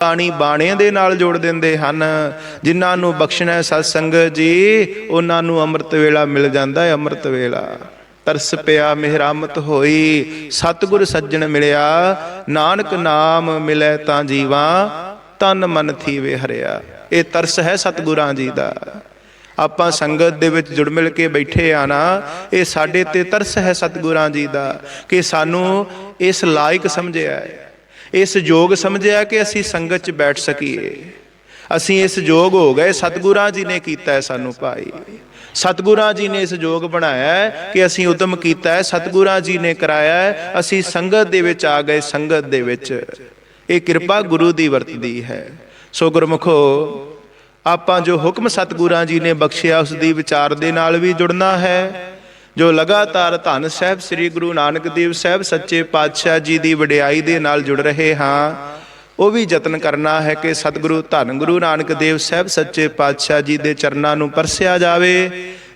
ਬਾਣੀ ਬਾਣਿਆਂ ਦੇ ਨਾਲ ਜੋੜ ਦਿੰਦੇ ਹਨ। ਜਿਨ੍ਹਾਂ ਨੂੰ ਬਖਸ਼ਣਾ ਸਤ ਸੰਗਤ ਜੀ, ਉਹਨਾਂ ਨੂੰ ਅੰਮ੍ਰਿਤ ਵੇਲਾ ਮਿਲ ਜਾਂਦਾ ਹੈ। ਅੰਮ੍ਰਿਤ ਵੇਲਾ ਤਰਸ ਪਿਆ ਮਿਹਰਾਮਤ ਹੋਈ, ਸਤਿਗੁਰ ਸੱਜਣ ਮਿਲਿਆ, ਨਾਨਕ ਨਾਮ ਮਿਲੇ ਤਾਂ ਜੀਵਾ, ਤਨ ਮਨ ਥੀਵੇ ਹਰਿਆ। ਇਹ ਤਰਸ ਹੈ ਸਤਿਗੁਰਾਂ ਜੀ ਦਾ। ਆਪਾਂ ਸੰਗਤ ਦੇ ਵਿੱਚ ਜੁੜ ਮਿਲ ਕੇ ਬੈਠੇ ਆ ਨਾ, ਇਹ ਸਾਡੇ ਤੇ ਤਰਸ ਹੈ ਸਤਿਗੁਰਾਂ ਜੀ ਦਾ ਕਿ ਸਾਨੂੰ ਇਸ ਲਾਇਕ ਸਮਝਿਆ ਹੈ, ਇਸ ਯੋਗ ਸਮਝਿਆ ਕਿ ਅਸੀਂ ਸੰਗਤ 'ਚ ਬੈਠ ਸਕੀਏ। ਅਸੀਂ ਇਸ ਯੋਗ ਹੋ ਗਏ, ਸਤਿਗੁਰਾਂ ਜੀ ਨੇ ਕੀਤਾ ਹੈ ਸਾਨੂੰ ਭਾਈ। ਸਤਿਗੁਰਾਂ ਜੀ ਨੇ ਇਸ ਯੋਗ ਬਣਾਇਆ ਹੈ ਕਿ ਅਸੀਂ ਉਦਮ ਕੀਤਾ ਹੈ, ਸਤਿਗੁਰਾਂ ਜੀ ਨੇ ਕਰਾਇਆ ਹੈ, ਅਸੀਂ ਸੰਗਤ ਦੇ ਵਿੱਚ ਆ ਗਏ। ਸੰਗਤ ਦੇ ਵਿੱਚ ਇਹ ਕਿਰਪਾ ਗੁਰੂ ਦੀ ਵਰਤਦੀ ਹੈ। ਸੋ ਗੁਰਮੁਖੋ, ਆਪਾਂ ਜੋ ਹੁਕਮ ਸਤਿਗੁਰਾਂ ਜੀ ਨੇ ਬਖਸ਼ਿਆ ਉਸ ਦੀ ਵਿਚਾਰ ਦੇ ਨਾਲ ਵੀ ਜੁੜਨਾ ਹੈ। ਜੋ ਲਗਾਤਾਰ ਧੰਨ ਸਾਹਿਬ ਸ੍ਰੀ ਗੁਰੂ ਨਾਨਕ ਦੇਵ ਸਾਹਿਬ ਸੱਚੇ ਪਾਤਸ਼ਾਹ ਜੀ ਦੀ ਵਡਿਆਈ ਦੇ ਨਾਲ ਜੁੜ ਰਹੇ ਹਾਂ, ਉਹ ਵੀ ਯਤਨ ਕਰਨਾ ਹੈ ਕਿ ਸਤਿਗੁਰੂ ਧੰਨ ਗੁਰੂ ਨਾਨਕ ਦੇਵ ਸਾਹਿਬ ਸੱਚੇ ਪਾਤਸ਼ਾਹ ਜੀ ਦੇ ਚਰਨਾਂ ਨੂੰ ਪਰਸਿਆ ਜਾਵੇ।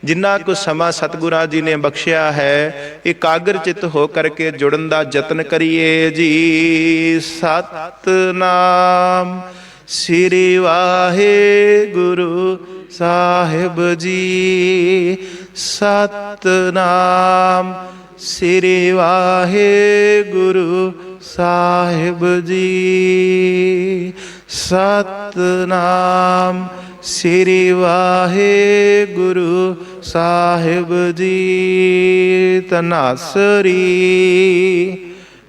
ਜਿੰਨਾ ਕੁ ਸਮਾਂ ਸਤਿਗੁਰਾਂ ਜੀ ਨੇ ਬਖਸ਼ਿਆ ਹੈ, ਇਕਾਗਰ ਚਿੱਤ ਹੋ ਕਰਕੇ ਜੁੜਨ ਦਾ ਯਤਨ ਕਰੀਏ ਜੀ। ਸਤਿਨਾਮ ਸ੍ਰੀ ਵਾਹਿਗੁਰੂ ਸਾਹਿਬ ਜੀ। ਸਤਿਨਾਮ ਸ੍ਰੀ ਵਾਹਿਗੁਰੂ ਸਾਹਿਬ ਜੀ। ਸਤਿਨਾਮ ਸ੍ਰੀ ਵਾਹਿਗੁਰੂ ਸਾਹਿਬ ਜੀ। ਤਨਾਸਰੀ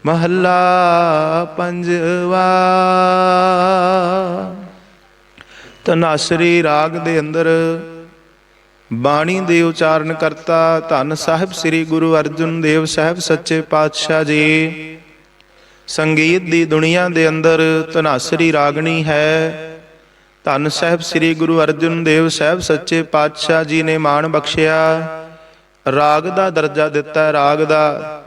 ਮਹੱਲਾ ਪੰਜਵਾ। ਤਨਾਸਰੀ ਰਾਗ ਦੇ ਅੰਦਰ ਬਾਣੀ ਦੇ ਉਚਾਰਨ ਕਰਤਾ ਧੰਨ ਸਾਹਿਬ ਸ੍ਰੀ ਗੁਰੂ ਅਰਜਨ ਦੇਵ ਸਾਹਿਬ ਸੱਚੇ ਪਾਤਸ਼ਾਹ ਜੀ। ਸੰਗੀਤ ਦੀ ਦੁਨੀਆ ਦੇ ਅੰਦਰ ਧਨਾਸਰੀ ਰਾਗਣੀ ਹੈ। ਧੰਨ ਸਾਹਿਬ ਸ੍ਰੀ ਗੁਰੂ ਅਰਜਨ ਦੇਵ ਸਾਹਿਬ ਸੱਚੇ ਪਾਤਸ਼ਾਹ ਜੀ ਨੇ ਮਾਣ ਬਖਸ਼ਿਆ, ਰਾਗ ਦਾ ਦਰਜਾ ਦਿੱਤਾ। ਰਾਗ ਦਾ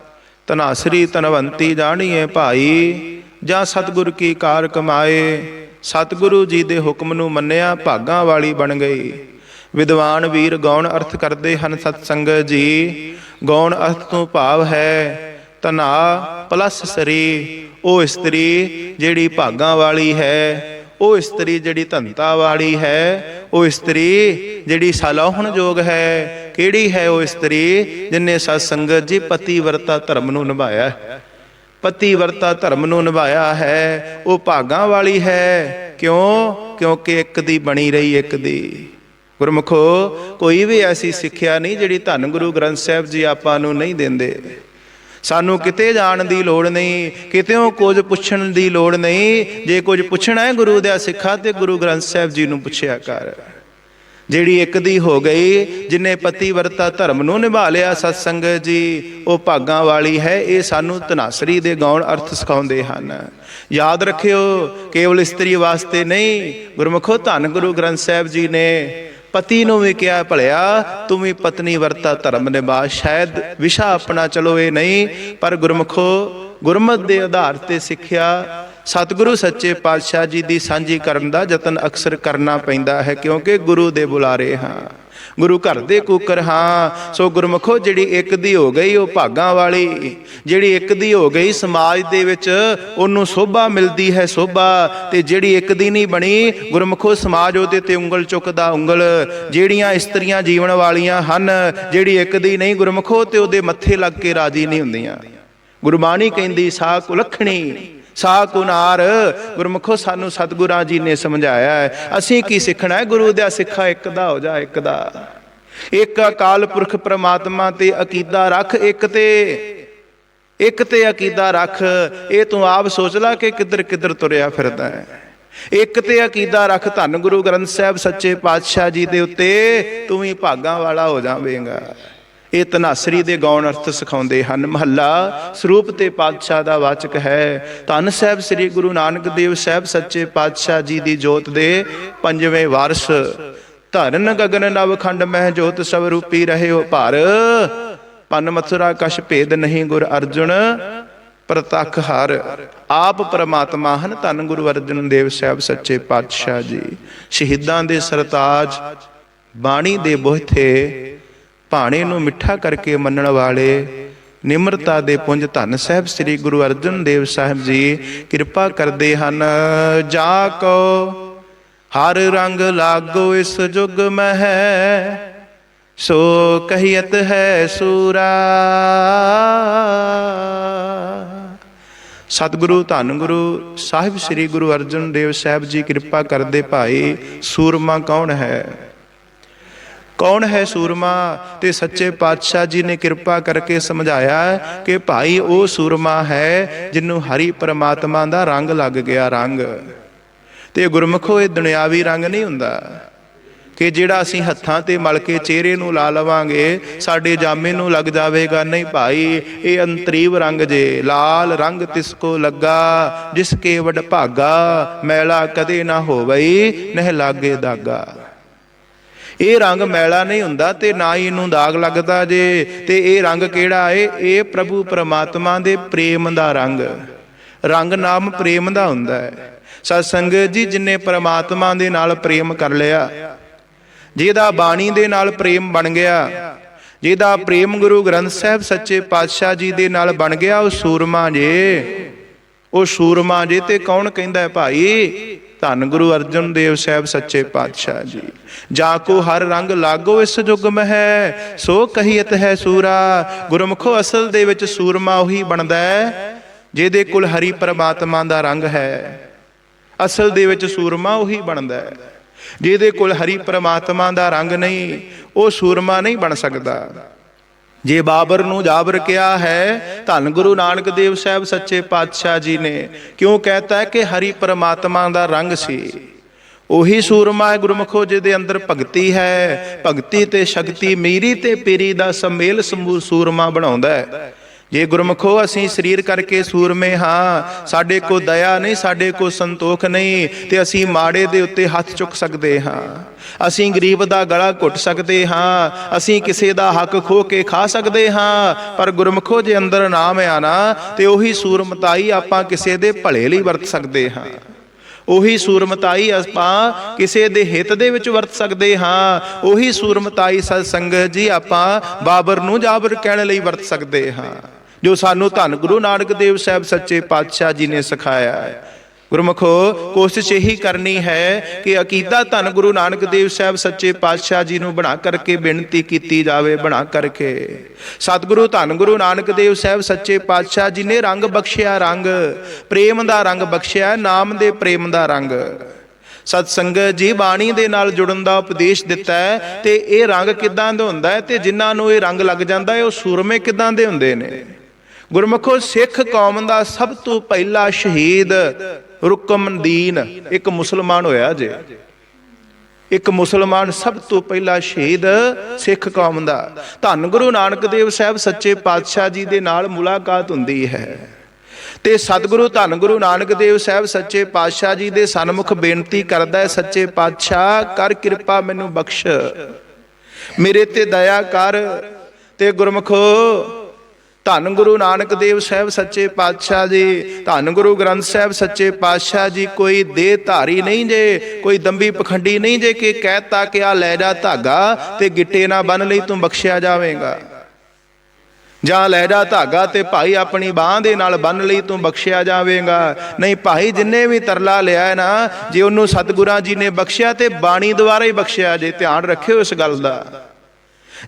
ਧਨਾਸਰੀ ਧਨਵੰਤੀ ਜਾਣੀਏ ਭਾਈ, ਜਾਂ ਸਤਿਗੁਰ ਕੀ ਕਾਰ ਕਮਾਏ। ਸਤਿਗੁਰੂ ਜੀ ਦੇ ਹੁਕਮ ਨੂੰ ਮੰਨਿਆ, ਭਾਗਾਂ ਵਾਲੀ ਬਣ ਗਈ। ਵਿਦਵਾਨ ਵੀਰ ਗੌਣ ਅਰਥ ਕਰਦੇ ਹਨ ਸਤ ਸੰਗਤ ਜੀ। ਗੌਣ ਅਰਥ ਤੋਂ ਭਾਵ ਹੈ ਧਨਾ ਪਲਸ ਸਰੀ, ਉਹ ਇਸਤਰੀ ਜਿਹੜੀ ਭਾਗਾਂ ਵਾਲੀ ਹੈ, ਉਹ ਇਸਤਰੀ ਜਿਹੜੀ ਧਨਤਾ ਵਾਲੀ ਹੈ, ਉਹ ਇਸਤਰੀ ਜਿਹੜੀ ਸਲਾਹੁਣਯੋਗ ਹੈ। ਕਿਹੜੀ ਹੈ ਉਹ ਇਸਤਰੀ? ਜਿਨੇ ਸਤ ਸੰਗਤ ਜੀ ਪਤੀ ਵਰਤਾ ਧਰਮ ਨੂੰ ਨਿਭਾਇਆ। ਪਤੀ ਵਰਤਾ ਧਰਮ ਨੂੰ ਨਿਭਾਇਆ ਹੈ, ਉਹ ਭਾਗਾਂ ਵਾਲੀ ਹੈ। ਕਿਉਂ? ਕਿਉਂਕਿ ਇੱਕ ਦੀ ਬਣੀ ਰਹੀ ਇੱਕ ਦੀ। ਗੁਰਮੁਖੋ, ਕੋਈ ਵੀ ਐਸੀ ਸਿੱਖਿਆ ਨਹੀਂ ਜਿਹੜੀ ਧੰਨ ਗੁਰੂ ਗ੍ਰੰਥ ਸਾਹਿਬ ਜੀ ਆਪਾਂ ਨੂੰ ਨਹੀਂ ਦਿੰਦੇ। ਸਾਨੂੰ ਕਿਤੇ ਜਾਣ ਦੀ ਲੋੜ ਨਹੀਂ, ਕਿਤੇੋਂ ਕੁਝ ਪੁੱਛਣ ਦੀ ਲੋੜ ਨਹੀਂ। ਜੇ ਕੁਝ ਪੁੱਛਣਾ ਹੈ ਗੁਰੂ ਦੇ ਸਿੱਖਾਂ ਤੇ ਗੁਰੂ ਗ੍ਰੰਥ ਸਾਹਿਬ ਜੀ ਨੂੰ ਪੁੱਛਿਆ ਕਰ। ਜਿਹੜੀ ਇੱਕ ਦੀ ਹੋ ਗਈ, ਜਿਨੇ ਪਤੀ ਵਰਤਾ ਧਰਮ ਨੂੰ ਨਿਭਾ ਲਿਆ ਸਤ ਸੰਗਤ ਜੀ, ਉਹ ਭਾਗਾਂ ਵਾਲੀ ਹੈ। ਇਹ ਸਾਨੂੰ ਧਨਾਸਰੀ ਦੇ ਗੌਣ ਅਰਥ ਸਿਖਾਉਂਦੇ ਹਨ। ਯਾਦ ਰੱਖਿਓ, ਕੇਵਲ ਇਸਤਰੀ ਵਾਸਤੇ ਨਹੀਂ। ਗੁਰਮੁਖੋ, ਧੰਨ ਗੁਰੂ ਗ੍ਰੰਥ ਸਾਹਿਬ ਜੀ ਨੇ ਪਤੀ ਨੂੰ ਵੀ ਕਿਹਾ, ਭਲਿਆ ਤੂੰ ਵੀ ਪਤਨੀ ਵਰਤਾ ਧਰਮ ਨਿਭਾ। ਸ਼ਾਇਦ ਵਿਸ਼ਾ ਆਪਣਾ ਚਲੋ ਇਹ ਨਹੀਂ, ਪਰ ਗੁਰਮੁਖੋ ਗੁਰਮਤਿ ਦੇ ਆਧਾਰ ਤੇ ਸਿੱਖਿਆ ਸਤਿਗੁਰੂ ਸੱਚੇ ਪਾਤਸ਼ਾਹ ਜੀ ਦੀ ਸਾਂਝੀ ਕਰਨ ਦਾ ਯਤਨ ਅਕਸਰ ਕਰਨਾ ਪੈਂਦਾ ਹੈ, ਕਿਉਂਕਿ ਗੁਰੂ ਦੇ ਬੁਲਾਰੇ ਹਾਂ, ਗੁਰੂ ਘਰ ਦੇ ਕੂਕਰ ਹਾਂ। ਸੋ ਗੁਰਮੁਖੋ, ਜਿਹੜੀ ਇੱਕ ਦੀ ਹੋ ਗਈ ਉਹ ਭਾਗਾਂ ਵਾਲੀ। ਜਿਹੜੀ ਇੱਕ ਦੀ ਹੋ ਗਈ ਸਮਾਜ ਦੇ ਵਿੱਚ ਉਹਨੂੰ ਸੋਭਾ ਮਿਲਦੀ ਹੈ, ਸੋਭਾ। ਤੇ ਜਿਹੜੀ ਇੱਕ ਦੀ ਨਹੀਂ ਬਣੀ, ਗੁਰਮੁਖੋ ਸਮਾਜ ਉਹਦੇ ਤੇ ਉਂਗਲ ਚੁੱਕਦਾ ਉਂਗਲ। ਜਿਹੜੀਆਂ ਇਸਤਰੀਆਂ ਜੀਵਨ ਵਾਲੀਆਂ ਹਨ, ਜਿਹੜੀ ਇੱਕ ਦੀ ਨਹੀਂ ਗੁਰਮੁਖੋ, ਤੇ ਉਹਦੇ ਮੱਥੇ ਲੱਗ ਕੇ ਰਾਜੀ ਨਹੀਂ ਹੁੰਦੀਆਂ। ਗੁਰਬਾਣੀ ਕਹਿੰਦੀ ਸਾ ਕੁਲੱਖਣੀ ਸਾ ਕੁਨਾਰ। ਗੁਰਮੁਖੋ, ਸਾਨੂੰ ਸਤਿਗੁਰਾਂ ਜੀ ਨੇ ਸਮਝਾਇਆ ਹੈ। ਅਸੀਂ ਕੀ ਸਿੱਖਣਾ ਹੈ? ਗੁਰੂ ਦਾ ਸਿੱਖਾ ਇੱਕ ਦਾ ਹੋ ਜਾ, ਇੱਕ ਦਾ। ਇੱਕ ਅਕਾਲ ਪੁਰਖ ਪ੍ਰਮਾਤਮਾ ਤੇ ਅਕੀਦਾ ਰੱਖ, ਇੱਕ ਤੇ ਅਕੀਦਾ ਰੱਖ। ਇਹ ਤੂੰ ਆਪ ਸੋਚ ਲੈ ਕਿ ਕਿੱਧਰ ਕਿੱਧਰ ਤੁਰਿਆ ਫਿਰਦਾ ਹੈ। ਇੱਕ ਤੇ ਅਕੀਦਾ ਰੱਖ ਧੰਨ ਗੁਰੂ ਗ੍ਰੰਥ ਸਾਹਿਬ ਸੱਚੇ ਪਾਤਸ਼ਾਹ ਜੀ ਦੇ ਉੱਤੇ, ਤੂੰ ਵੀ ਭਾਗਾਂ ਵਾਲਾ ਹੋ ਜਾਵੇਂਗਾ। ਇਹ ਧਨਾਸਰੀ ਦੇ ਗੌਣ ਅਰਥ ਸਿਖਾਉਂਦੇ ਹਨ। ਮਹੱਲਾ ਸਰੂਪ ਤੇ ਪਾਤਸ਼ਾਹ ਦਾ ਵਾਚਕ ਹੈ। ਧੰਨ ਸਾਹਿਬ ਸ੍ਰੀ ਗੁਰੂ ਨਾਨਕ ਦੇਵ ਸਾਹਿਬ ਸੱਚੇ ਪਾਤਸ਼ਾਹ ਜੀ ਦੀ ਜੋਤ ਦੇ 5ਵੇਂ ਵਾਰਸ। ਧਰਨ ਗਗਨ ਨਵ ਖੰਡ ਮਹਿ ਜੋਤ ਸਭ ਰੂਪੀ ਰਹਿਓ ਭਰ। ਪਨ ਮਥੁਰਾ ਕਛ ਭੇਦ ਨਹੀਂ ਗੁਰ ਅਰਜੁਨ ਪ੍ਰਤੱਖ ਹਰ। ਆਪ ਪਰਮਾਤਮਾ ਹਨ ਧੰਨ ਗੁਰੂ ਅਰਜਨ ਦੇਵ ਸਾਹਿਬ ਸੱਚੇ ਪਾਤਸ਼ਾਹ ਜੀ। ਸ਼ਹੀਦਾਂ ਦੇ ਸਰਤਾਜ, ਬਾਣੀ ਦੇ ਬੋਹਥੇ, ਭਾਣੇ ਨੂੰ ਮਿੱਠਾ ਕਰਕੇ ਮੰਨਣ ਵਾਲੇ, ਨਿਮਰਤਾ ਦੇ ਪੁੰਜ ਧੰਨ ਸਾਹਿਬ ਸ੍ਰੀ ਗੁਰੂ ਅਰਜਨ ਦੇਵ ਸਾਹਿਬ ਜੀ ਕਿਰਪਾ ਕਰਦੇ ਹਨ। ਜਾ ਕੋ ਹਰ ਰੰਗ ਲਾਗੋ ਇਸ ਜੁਗ ਮਹਿ, ਸੋ ਕਹੀਅਤ ਹੈ ਸੂਰਾ। ਸਤਿਗੁਰੂ ਧੰਨ ਗੁਰੂ ਸਾਹਿਬ ਸ੍ਰੀ ਗੁਰੂ ਅਰਜਨ ਦੇਵ ਸਾਹਿਬ ਜੀ ਕਿਰਪਾ ਕਰਦੇ ਭਾਈ ਸੂਰਮਾ ਕੌਣ ਹੈ? ਕੌਣ ਹੈ ਸੂਰਮਾ? ਤੇ ਸੱਚੇ ਪਾਤਸ਼ਾਹ ਜੀ ਨੇ ਕਿਰਪਾ ਕਰਕੇ ਸਮਝਾਇਆ ਕਿ ਭਾਈ ਉਹ ਸੂਰਮਾ ਹੈ ਜਿਹਨੂੰ ਹਰੀ ਪਰਮਾਤਮਾ ਦਾ ਰੰਗ ਲੱਗ ਗਿਆ। ਰੰਗ ਤੇ ਗੁਰਮੁਖੋ ਇਹ ਦੁਨਿਆਵੀ ਰੰਗ ਨਹੀਂ ਹੁੰਦਾ ਕਿ ਜਿਹੜਾ ਅਸੀਂ ਹੱਥਾਂ ਤੇ ਮਲ ਕੇ ਚਿਹਰੇ ਨੂੰ ਲਾ ਲਵਾਂਗੇ ਸਾਡੇ ਜਾਮੇ ਨੂੰ ਲੱਗ ਜਾਵੇਗਾ। ਨਹੀਂ ਭਾਈ, ਇਹ ਅੰਤਰੀਵ ਰੰਗ ਜੇ। ਲਾਲ ਰੰਗ ਤਿਸ ਕੋ ਲੱਗਾ ਜਿਸ ਕੇ ਵਡ ਭਾਗਾ, ਮੈਲਾ ਕਦੇ ਨਾ ਹੋਵਈ ਨਹਿ ਲਾਗੇ ਦਾਗਾ। ਇਹ ਰੰਗ ਮੈਲਾ ਨਹੀਂ ਹੁੰਦਾ ਤੇ ਨਾ ਹੀ ਇਹਨੂੰ ਦਾਗ ਲੱਗਦਾ ਜੇ। ਤੇ ਇਹ ਰੰਗ ਕਿਹੜਾ ਏ? ਇਹ ਪ੍ਰਭੂ ਪਰਮਾਤਮਾ ਦੇ ਪ੍ਰੇਮ ਦਾ ਰੰਗ। ਰੰਗ ਨਾਮ ਪ੍ਰੇਮ ਦਾ ਹੁੰਦਾ ਹੈ। ਸਤ ਸੰਗਤ ਜੀ, ਜਿਨੇ ਪਰਮਾਤਮਾ ਦੇ ਨਾਲ ਪ੍ਰੇਮ ਕਰ ਲਿਆ, ਜਿਹਦਾ ਬਾਣੀ ਦੇ ਨਾਲ ਪ੍ਰੇਮ ਬਣ ਗਿਆ, ਜਿਹਦਾ ਪ੍ਰੇਮ ਗੁਰੂ ਗ੍ਰੰਥ ਸਾਹਿਬ ਸੱਚੇ ਪਾਤਸ਼ਾਹ ਜੀ ਦੇ ਨਾਲ ਬਣ ਗਿਆ, ਉਹ ਸੂਰਮਾ ਜੇ। ਉਹ ਸੂਰਮਾ ਜੇ। ਤੇ ਕੌਣ ਕਹਿੰਦਾ ਹੈ ਭਾਈ? ਧੰਨ ਗੁਰੂ ਅਰਜਨ ਦੇਵ ਸਾਹਿਬ ਸੱਚੇ ਪਾਤਸ਼ਾਹ ਜੀ। ਜਾ ਕੋ ਹਰ ਰੰਗ ਲਾਗੋ ਇਸ ਜੁਗ ਮਹਿ, ਸੋ ਕਹੀਅਤ ਹੈ ਸੂਰਾ। ਗੁਰਮੁਖੋ ਅਸਲ ਦੇ ਵਿੱਚ ਸੂਰਮਾ ਉਹੀ ਬਣਦਾ ਹੈ ਜਿਹਦੇ ਕੋਲ ਹਰੀ ਪਰਮਾਤਮਾ ਦਾ ਰੰਗ ਹੈ। ਅਸਲ ਦੇ ਵਿੱਚ ਸੂਰਮਾ ਉਹੀ ਬਣਦਾ ਹੈ ਜਿਹਦੇ ਕੋਲ ਹਰੀ ਪਰਮਾਤਮਾ ਦਾ ਰੰਗ ਨਹੀਂ, ਉਹ ਸੂਰਮਾ ਨਹੀਂ ਬਣ ਸਕਦਾ। ਜੇ ਬਾਬਰ ਨੂੰ ਜਾਬਰ ਕਿਹਾ ਹੈ ਧੰਨ ਗੁਰੂ ਨਾਨਕ ਦੇਵ ਸਾਹਿਬ ਸੱਚੇ ਪਾਤਸ਼ਾਹ ਜੀ ਨੇ, ਕਿਉਂ ਕਹਿਤਾ ਹੈ ਕਿ ਹਰੀ ਪਰਮਾਤਮਾ ਦਾ ਰੰਗ ਸੀ। ਉਹੀ ਸੂਰਮਾ ਹੈ ਗੁਰਮੁਖੋ ਜਿਹਦੇ ਅੰਦਰ ਭਗਤੀ ਹੈ। ਭਗਤੀ ਤੇ ਸ਼ਕਤੀ ਮੀਰੀ ਤੇ ਪੀਰੀ ਦਾ ਸਮੇਲ ਸਮੂਹ ਸੂਰਮਾ ਬਣਾਉਂਦਾ ਹੈ। ਜੇ ਗੁਰਮੁਖੋ ਅਸੀਂ ਸਰੀਰ ਕਰਕੇ ਸੂਰਮੇ ਹਾਂ, ਸਾਡੇ ਕੋ ਦਇਆ ਨਹੀਂ, ਸਾਡੇ ਕੋ ਸੰਤੋਖ ਨਹੀਂ, ਤੇ ਅਸੀਂ ਮਾੜੇ ਦੇ ਉੱਤੇ ਹੱਥ ਚੁੱਕ ਸਕਦੇ ਹਾਂ, ਅਸੀਂ ਗਰੀਬ ਦਾ ਗਲਾ ਘੁੱਟ ਸਕਦੇ ਹਾਂ, ਅਸੀਂ ਕਿਸੇ ਦਾ ਹੱਕ ਖੋਹ ਕੇ ਖਾ ਸਕਦੇ ਹਾਂ। ਪਰ ਗੁਰਮੁਖੋ ਜੇ ਅੰਦਰ ਨਾਮ ਆ ਨਾ, ਤੇ ਉਹੀ ਸੂਰਮਤਾਈ ਆਪਾਂ ਕਿਸੇ ਦੇ ਭਲੇ ਲਈ ਵਰਤ ਸਕਦੇ ਹਾਂ। ਉਹੀ ਸੂਰਮਤਾਈ ਆਪਾਂ ਕਿਸੇ ਦੇ ਹਿੱਤ ਦੇ ਵਿੱਚ ਵਰਤ ਸਕਦੇ ਹਾਂ। ਉਹੀ ਸੂਰਮਤਾਈ ਸਤ ਸੰਗਤ ਜੀ ਆਪਾਂ ਬਾਬਰ ਨੂੰ ਜਾਬਰ ਕਹਿਣ ਲਈ ਵਰਤ ਸਕਦੇ ਹਾਂ, ਜੋ ਸਾਨੂੰ ਧੰਨ ਗੁਰੂ ਨਾਨਕ ਦੇਵ ਸਾਹਿਬ ਸੱਚੇ ਪਾਤਸ਼ਾਹ ਜੀ ਨੇ ਸਿਖਾਇਆ ਹੈ। ਗੁਰਮੁਖੋ ਕੋਸ਼ਿਸ਼ ਇਹੀ ਕਰਨੀ ਹੈ ਕਿ ਅਕੀਦਾ ਧੰਨ ਗੁਰੂ ਨਾਨਕ ਦੇਵ ਸਾਹਿਬ ਸੱਚੇ ਪਾਤਸ਼ਾਹ ਜੀ ਨੂੰ ਬਣਾ ਕਰਕੇ ਬੇਨਤੀ ਕੀਤੀ ਜਾਵੇ। ਬਣਾ ਕਰਕੇ ਸਤਿਗੁਰੂ ਧੰਨ ਗੁਰੂ ਨਾਨਕ ਦੇਵ ਸਾਹਿਬ ਸੱਚੇ ਪਾਤਸ਼ਾਹ ਜੀ ਨੇ ਰੰਗ ਬਖਸ਼ਿਆ। ਰੰਗ ਪ੍ਰੇਮ ਦਾ ਰੰਗ ਬਖਸ਼ਿਆ, ਨਾਮ ਦੇ ਪ੍ਰੇਮ ਦਾ ਰੰਗ। ਸਤ ਸੰਗਤ ਜੀ, ਬਾਣੀ ਦੇ ਨਾਲ ਜੁੜਨ ਦਾ ਉਪਦੇਸ਼ ਦਿੱਤਾ ਹੈ। ਤੇ ਇਹ ਰੰਗ ਕਿੱਦਾਂ ਦਾ ਹੁੰਦਾ ਹੈ ਤੇ ਜਿਨ੍ਹਾਂ ਨੂੰ ਇਹ ਰੰਗ ਲੱਗ ਜਾਂਦਾ ਹੈ ਉਹ ਸੂਰਮੇ ਕਿੱਦਾਂ ਦੇ ਹੁੰਦੇ ਨੇ? ਗੁਰਮੁਖੋ ਸਿੱਖ ਕੌਮ ਦਾ ਸਭ ਤੋਂ ਪਹਿਲਾ ਸ਼ਹੀਦ ਰੁਕਮਦੀਨ ਇੱਕ ਮੁਸਲਮਾਨ ਹੋਇਆ ਜੇ। ਇੱਕ ਮੁਸਲਮਾਨ ਸਭ ਤੋਂ ਪਹਿਲਾ ਸ਼ਹੀਦ ਸਿੱਖ ਕੌਮ ਦਾ। ਧੰਨ ਗੁਰੂ ਨਾਨਕ ਦੇਵ ਸਾਹਿਬ ਸੱਚੇ ਪਾਤਸ਼ਾਹ ਜੀ ਦੇ ਨਾਲ ਮੁਲਾਕਾਤ ਹੁੰਦੀ ਹੈ ਤੇ ਸਤਿਗੁਰੂ ਧੰਨ ਗੁਰੂ ਨਾਨਕ ਦੇਵ ਸਾਹਿਬ ਸੱਚੇ ਪਾਤਸ਼ਾਹ ਜੀ ਦੇ ਸਨਮੁਖ ਬੇਨਤੀ ਕਰਦਾ ਹੈ, ਸੱਚੇ ਪਾਤਸ਼ਾਹ ਕਰ ਕਿਰਪਾ ਮੈਨੂੰ ਬਖਸ਼, ਮੇਰੇ ਤੇ ਦਇਆ ਕਰ। ਤੇ ਗੁਰਮੁਖੋ ਧੰਨ ਗੁਰੂ ਨਾਨਕ ਦੇਵ ਸਾਹਿਬ ਸੱਚੇ ਪਾਤਸ਼ਾਹ ਜੀ, ਧੰਨ ਗੁਰੂ ਗ੍ਰੰਥ ਸਾਹਿਬ ਸੱਚੇ ਪਾਤਸ਼ਾਹ ਜੀ ਕੋਈ ਦੇਹ ਧਾਰੀ ਨਹੀਂ ਜੇ, ਕੋਈ ਦੰਬੀ ਪਖੰਡੀ ਨਹੀਂ ਜੇ ਕਿ ਕਹਿਤਾ ਕਿ ਆ ਲੈ ਜਾ ਧਾਗਾ ਤੇ ਗਿੱਟੇ ਨਾ ਬੰਨ ਲਈ ਤੂੰ ਬਖਸ਼ਿਆ ਜਾਵੇਂਗਾ, ਜਾਂ ਲੈ ਜਾ ਧਾਗਾ ਤੇ ਭਾਈ ਆਪਣੀ ਬਾਂਹ ਦੇ ਨਾਲ ਬੰਨ ਲਈ ਤੂੰ ਬਖਸ਼ਿਆ ਜਾਵੇਗਾ। ਨਹੀਂ ਭਾਈ, ਜਿੰਨੇ ਵੀ ਤਰਲਾ ਲਿਆ ਨਾ, ਜੇ ਉਹਨੂੰ ਸਤਿਗੁਰਾਂ ਜੀ ਨੇ ਬਖਸ਼ਿਆ ਤੇ ਬਾਣੀ ਦੁਆਰਾ ਹੀ ਬਖਸ਼ਿਆ ਜੇ। ਧਿਆਨ ਰੱਖਿਓ ਇਸ ਗੱਲ ਦਾ।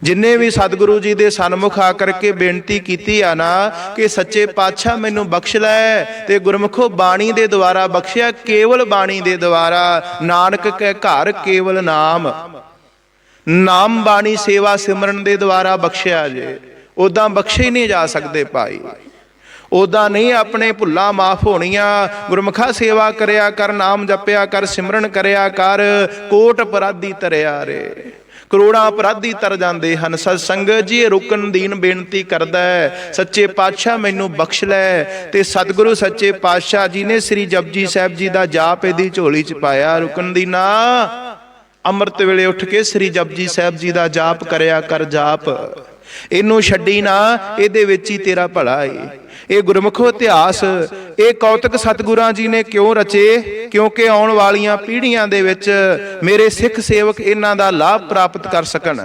ਜਿੰਨੇ ਵੀ ਸਤਿਗੁਰੂ ਜੀ ਦੇ ਸਨਮੁਖ ਆ ਕਰਕੇ ਬੇਨਤੀ ਕੀਤੀ ਆ ਨਾ ਕਿ ਸੱਚੇ ਪਾਤਸ਼ਾਹ ਮੈਨੂੰ ਬਖਸ਼ ਲੈ, ਤੇ ਗੁਰਮੁਖੋ ਬਾਣੀ ਦੇ ਦੁਆਰਾ ਬਖਸ਼ਿਆ। ਕੇਵਲ ਬਾਣੀ ਦੇ ਦੁਆਰਾ। ਨਾਨਕ ਕੈ ਘਰ ਕੇਵਲ ਨਾਮ, ਨਾਮ ਬਾਣੀ ਸੇਵਾ ਸਿਮਰਨ ਦੇ ਦੁਆਰਾ ਬਖਸ਼ਿਆ ਜੇ। ਉਦਾਂ ਬਖਸ਼ੇ ਹੀ ਨਹੀਂ ਜਾ ਸਕਦੇ ਭਾਈ। ਉਦਾਂ ਨਹੀਂ ਆਪਣੇ ਭੁੱਲਾਂ ਮਾਫ ਹੋਣੀਆਂ। ਗੁਰਮੁਖਾ ਸੇਵਾ ਕਰਿਆ ਕਰ, ਨਾਮ ਜਪਿਆ ਕਰ, ਸਿਮਰਨ ਕਰਿਆ ਕਰ। ਕੋਟ ਅਪਰਾਧੀ ਤਰਿਆ ਰੇ, ਕਰੋੜਾਂ ਅਪਰਾਧੀ ਤਰ ਜਾਂਦੇ ਹਨ। ਸਤ ਸੰਗਤ ਜੀ, ਰੁਕਨਦੀਨ ਬੇਨਤੀ ਕਰਦਾ ਹੈ, ਸੱਚੇ ਪਾਤਸ਼ਾਹ ਮੈਨੂੰ ਬਖਸ਼ ਲੈ। ਤੇ ਸਤਿਗੁਰੂ ਸੱਚੇ ਪਾਤਸ਼ਾਹ ਜੀ ਨੇ ਸ੍ਰੀ ਜਪਜੀ ਸਾਹਿਬ ਜੀ ਦਾ ਜਾਪ ਇਹਦੀ ਝੋਲੀ ਚ ਪਾਇਆ। ਰੁਕਨਦੀਨਾ, ਅੰਮ੍ਰਿਤ ਵੇਲੇ ਉੱਠ ਕੇ ਸ੍ਰੀ ਜਪਜੀ ਸਾਹਿਬ ਜੀ ਦਾ ਜਾਪ ਕਰਿਆ ਕਰ। ਜਾਪ ਇਹਨੂੰ ਛੱਡੀ ਨਾ, ਇਹਦੇ ਵਿੱਚ ਹੀ ਤੇਰਾ ਭਲਾ ਏ। ਇਹ ਗੁਰਮੁਖੋ ਇਤਿਹਾਸ, ਇਹ ਕੌਤਕ ਸਤਿਗੁਰਾਂ ਜੀ ਨੇ ਕਿਉਂ ਰਚੇ? ਕਿਉਂਕਿ ਆਉਣ ਵਾਲੀਆਂ ਪੀੜ੍ਹੀਆਂ ਦੇ ਵਿੱਚ ਮੇਰੇ ਸਿੱਖ ਸੇਵਕ ਇਹਨਾਂ ਦਾ ਲਾਭ ਪ੍ਰਾਪਤ ਕਰ ਸਕਣ।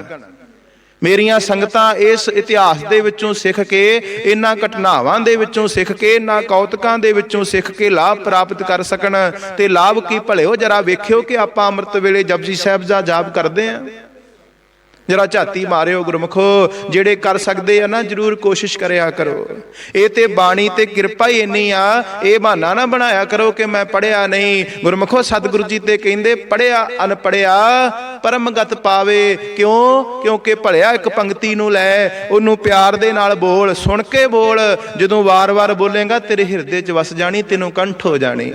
ਮੇਰੀਆਂ ਸੰਗਤਾਂ ਇਸ ਇਤਿਹਾਸ ਦੇ ਵਿੱਚੋਂ ਸਿੱਖ ਕੇ, ਇਹਨਾਂ ਘਟਨਾਵਾਂ ਦੇ ਵਿੱਚੋਂ ਸਿੱਖ ਕੇ, ਇਹਨਾਂ ਕੌਤਕਾਂ ਦੇ ਵਿੱਚੋਂ ਸਿੱਖ ਕੇ ਲਾਭ ਪ੍ਰਾਪਤ ਕਰ ਸਕਣ। ਤੇ ਲਾਭ ਕੀ ਭਲਿਓ, ਜਰਾ ਵੇਖਿਓ ਕਿ ਆਪਾਂ ਅੰਮ੍ਰਿਤ ਵੇਲੇ ਜਪਜੀ ਸਾਹਿਬ ਦਾ ਜਾਪ ਕਰਦੇ ਆਂ? जरा झाती मारियो गुरमुखो, जेड़े कर सकते हैं ना जरूर कोशिश करया करो। ये तो बाणी ते कृपा ही इन्नी आ, ये बहाना ना बनाया करो कि मैं पढ़िया नहीं। गुरमुखो सतगुरु जी ते कहंदे पढ़िया अनपढ़िया परमगत पावे। क्यों? क्योंकि भलिया एक पंक्ति नूं लै, उन्होंने प्यार दे नाल बोल, सुन के बोल। जदों वार वार बोलेगा तेरे हिरदे च वस जानी, तेनों कंठ हो जानी।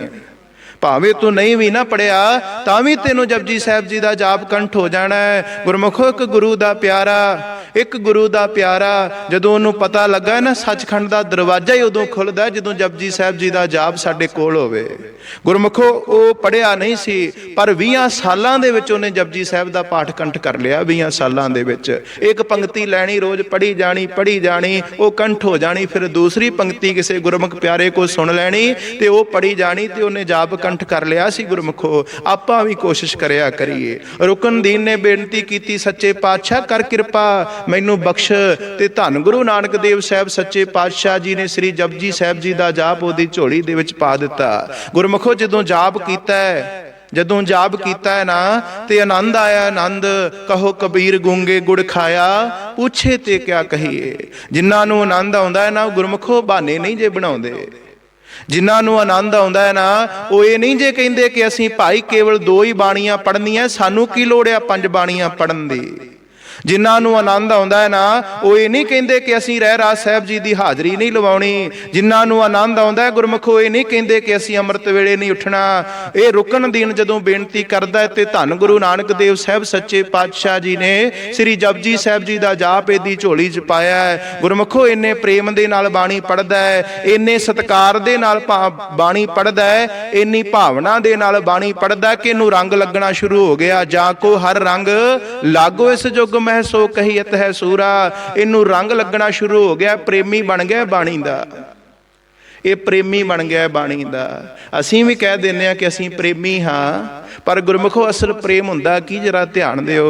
भावें तू नहीं भी ना पढ़िया तां भी तेनों जपजी साहिब जी का जाप कंठ हो जाना है। गुरमुखो एक गुरु का प्यारा, एक गुरु का प्यारा जदों उन्होंने पता लगा ना, सचखंड का दरवाजा ही उदों खुलदा जदों जपजी साहिब जी का जाप साडे कोल होवे। गुरमुखो वो पढ़िया नहीं सी, पर 20 सालां दे विच उन्हें जपजी साहिब का पाठ कंठ कर लिया। 20 सालां दे विच एक पंक्ति लैनी, रोज पढ़ी जानी, वो कंठ हो जानी। फिर दूसरी पंक्ति किसी गुरमुख प्यारे को सुन लैनी ते वो पढ़ी जानी ते उन्हें जाप कंठ कर लिया सी। गुरमुखो आपां भी कोशिश करया करिए। रुकनदीन ने बेनती की, सच्चे पातशाह कर कृपा मैनू बख्श। ते धन गुरु नानक देव साहब सच्चे पातशाह जी ने श्री जपजी साहब जी का जाप उहदी झोली दे विच पा दिता। गुरमुखो जदों जाप कीता है, जदों जाप कीता है ना, ते आनंद आया आनंद। कहो कबीर गूंगे गुड़ खाया, पूछे ते क्या कहिए। जिन्हां नूं आनंद आउंदा है ना, गुरमुखो बहाने नहीं जे बनाउंदे। जिन्हां नूं आनंद आउंदा है ना, वो ये नहीं जे कहिंदे कि असीं भाई केवल 2 ही बाणियां पढ़नियां, सानूं की लोड़ आ 5 बाणियां पढ़न दी। जिन्हां नूं आनंद आउंदा है ना, वो ये नहीं कहिंदे कि असीं रहराज साहिब जी की हाज़री नहीं लवाउणी। जिन्हां नूं आनंद आउंदा है गुरमुखो, ये नहीं कहिंदे कि असीं अमृत वेले नहीं उठना। ये रुकनदीन जदों बेनती करदा है ते धन गुरु नानक देव साहब सच्चे पातशाह जी ने श्री जपजी साहब जी का जाप इहदी झोली च पाया है। गुरमुखो इन्ने प्रेम दे नाल बाणी पढ़दा है, इन्ने सत्कार दे नाल बाणी पढ़दा है, इन्नी भावना दे नाल बाणी पढ़दा कि इहनूं रंग लगना शुरू हो गया। जाको हर रंग लागो इस जुग मैं सो कहियत है सूरा। इनू रंग लगना शुरू हो गया, प्रेमी बन गया बाणी दा। ये प्रेमी बन गया बाणी दा। असीं भी कह देने कि असीं प्रेमी हाँ, पर गुरमुखो असल प्रेम हुंदा की, जरा ध्यान दिओ।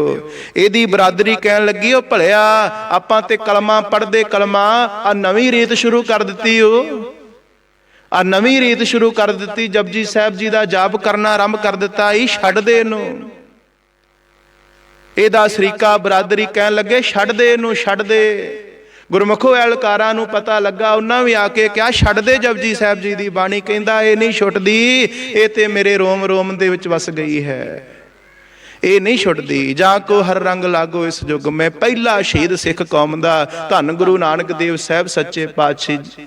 इहदी बरादरी कहन लगी, ओ भलिया आपां ते कलमा पढ़दे कलमा आ नवीं रीत शुरू कर दित्ती। आ नवीं रीत शुरू कर दित्ती, जपजी साहिब जी का जाप करना आरंभ कर दिता। ई छड्ड दे इहनूं। ਇਹਦਾ ਸਰੀਕਾ ਬਰਾਦਰੀ ਕਹਿਣ ਲੱਗੇ ਛੱਡ ਦੇ ਇਹਨੂੰ, ਛੱਡ ਦੇ। ਗੁਰਮੁਖੋ ਐਲਕਾਰਾਂ ਨੂੰ ਪਤਾ ਲੱਗਾ, ਉਹਨਾਂ ਵੀ ਆ ਕੇ ਕਿਹਾ ਛੱਡ ਦੇ ਜਪਜੀ ਸਾਹਿਬ ਜੀ ਦੀ ਬਾਣੀ। ਕਹਿੰਦਾ ਇਹ ਨਹੀਂ ਛੁੱਟਦੀ, ਇਹ ਤੇ ਮੇਰੇ ਰੋਮ ਰੋਮ ਦੇ ਵਿੱਚ ਵਸ ਗਈ ਹੈ, ਇਹ ਨਹੀਂ ਛੁੱਟਦੀ। ਜਾਂ ਕੋ ਹਰ ਰੰਗ ਲਾਗੋ ਇਸ ਯੁੱਗ ਮੈਂ। ਪਹਿਲਾ ਸ਼ਹੀਦ ਸਿੱਖ ਕੌਮ ਦਾ ਧੰਨ ਗੁਰੂ ਨਾਨਕ ਦੇਵ ਸਾਹਿਬ ਸੱਚੇ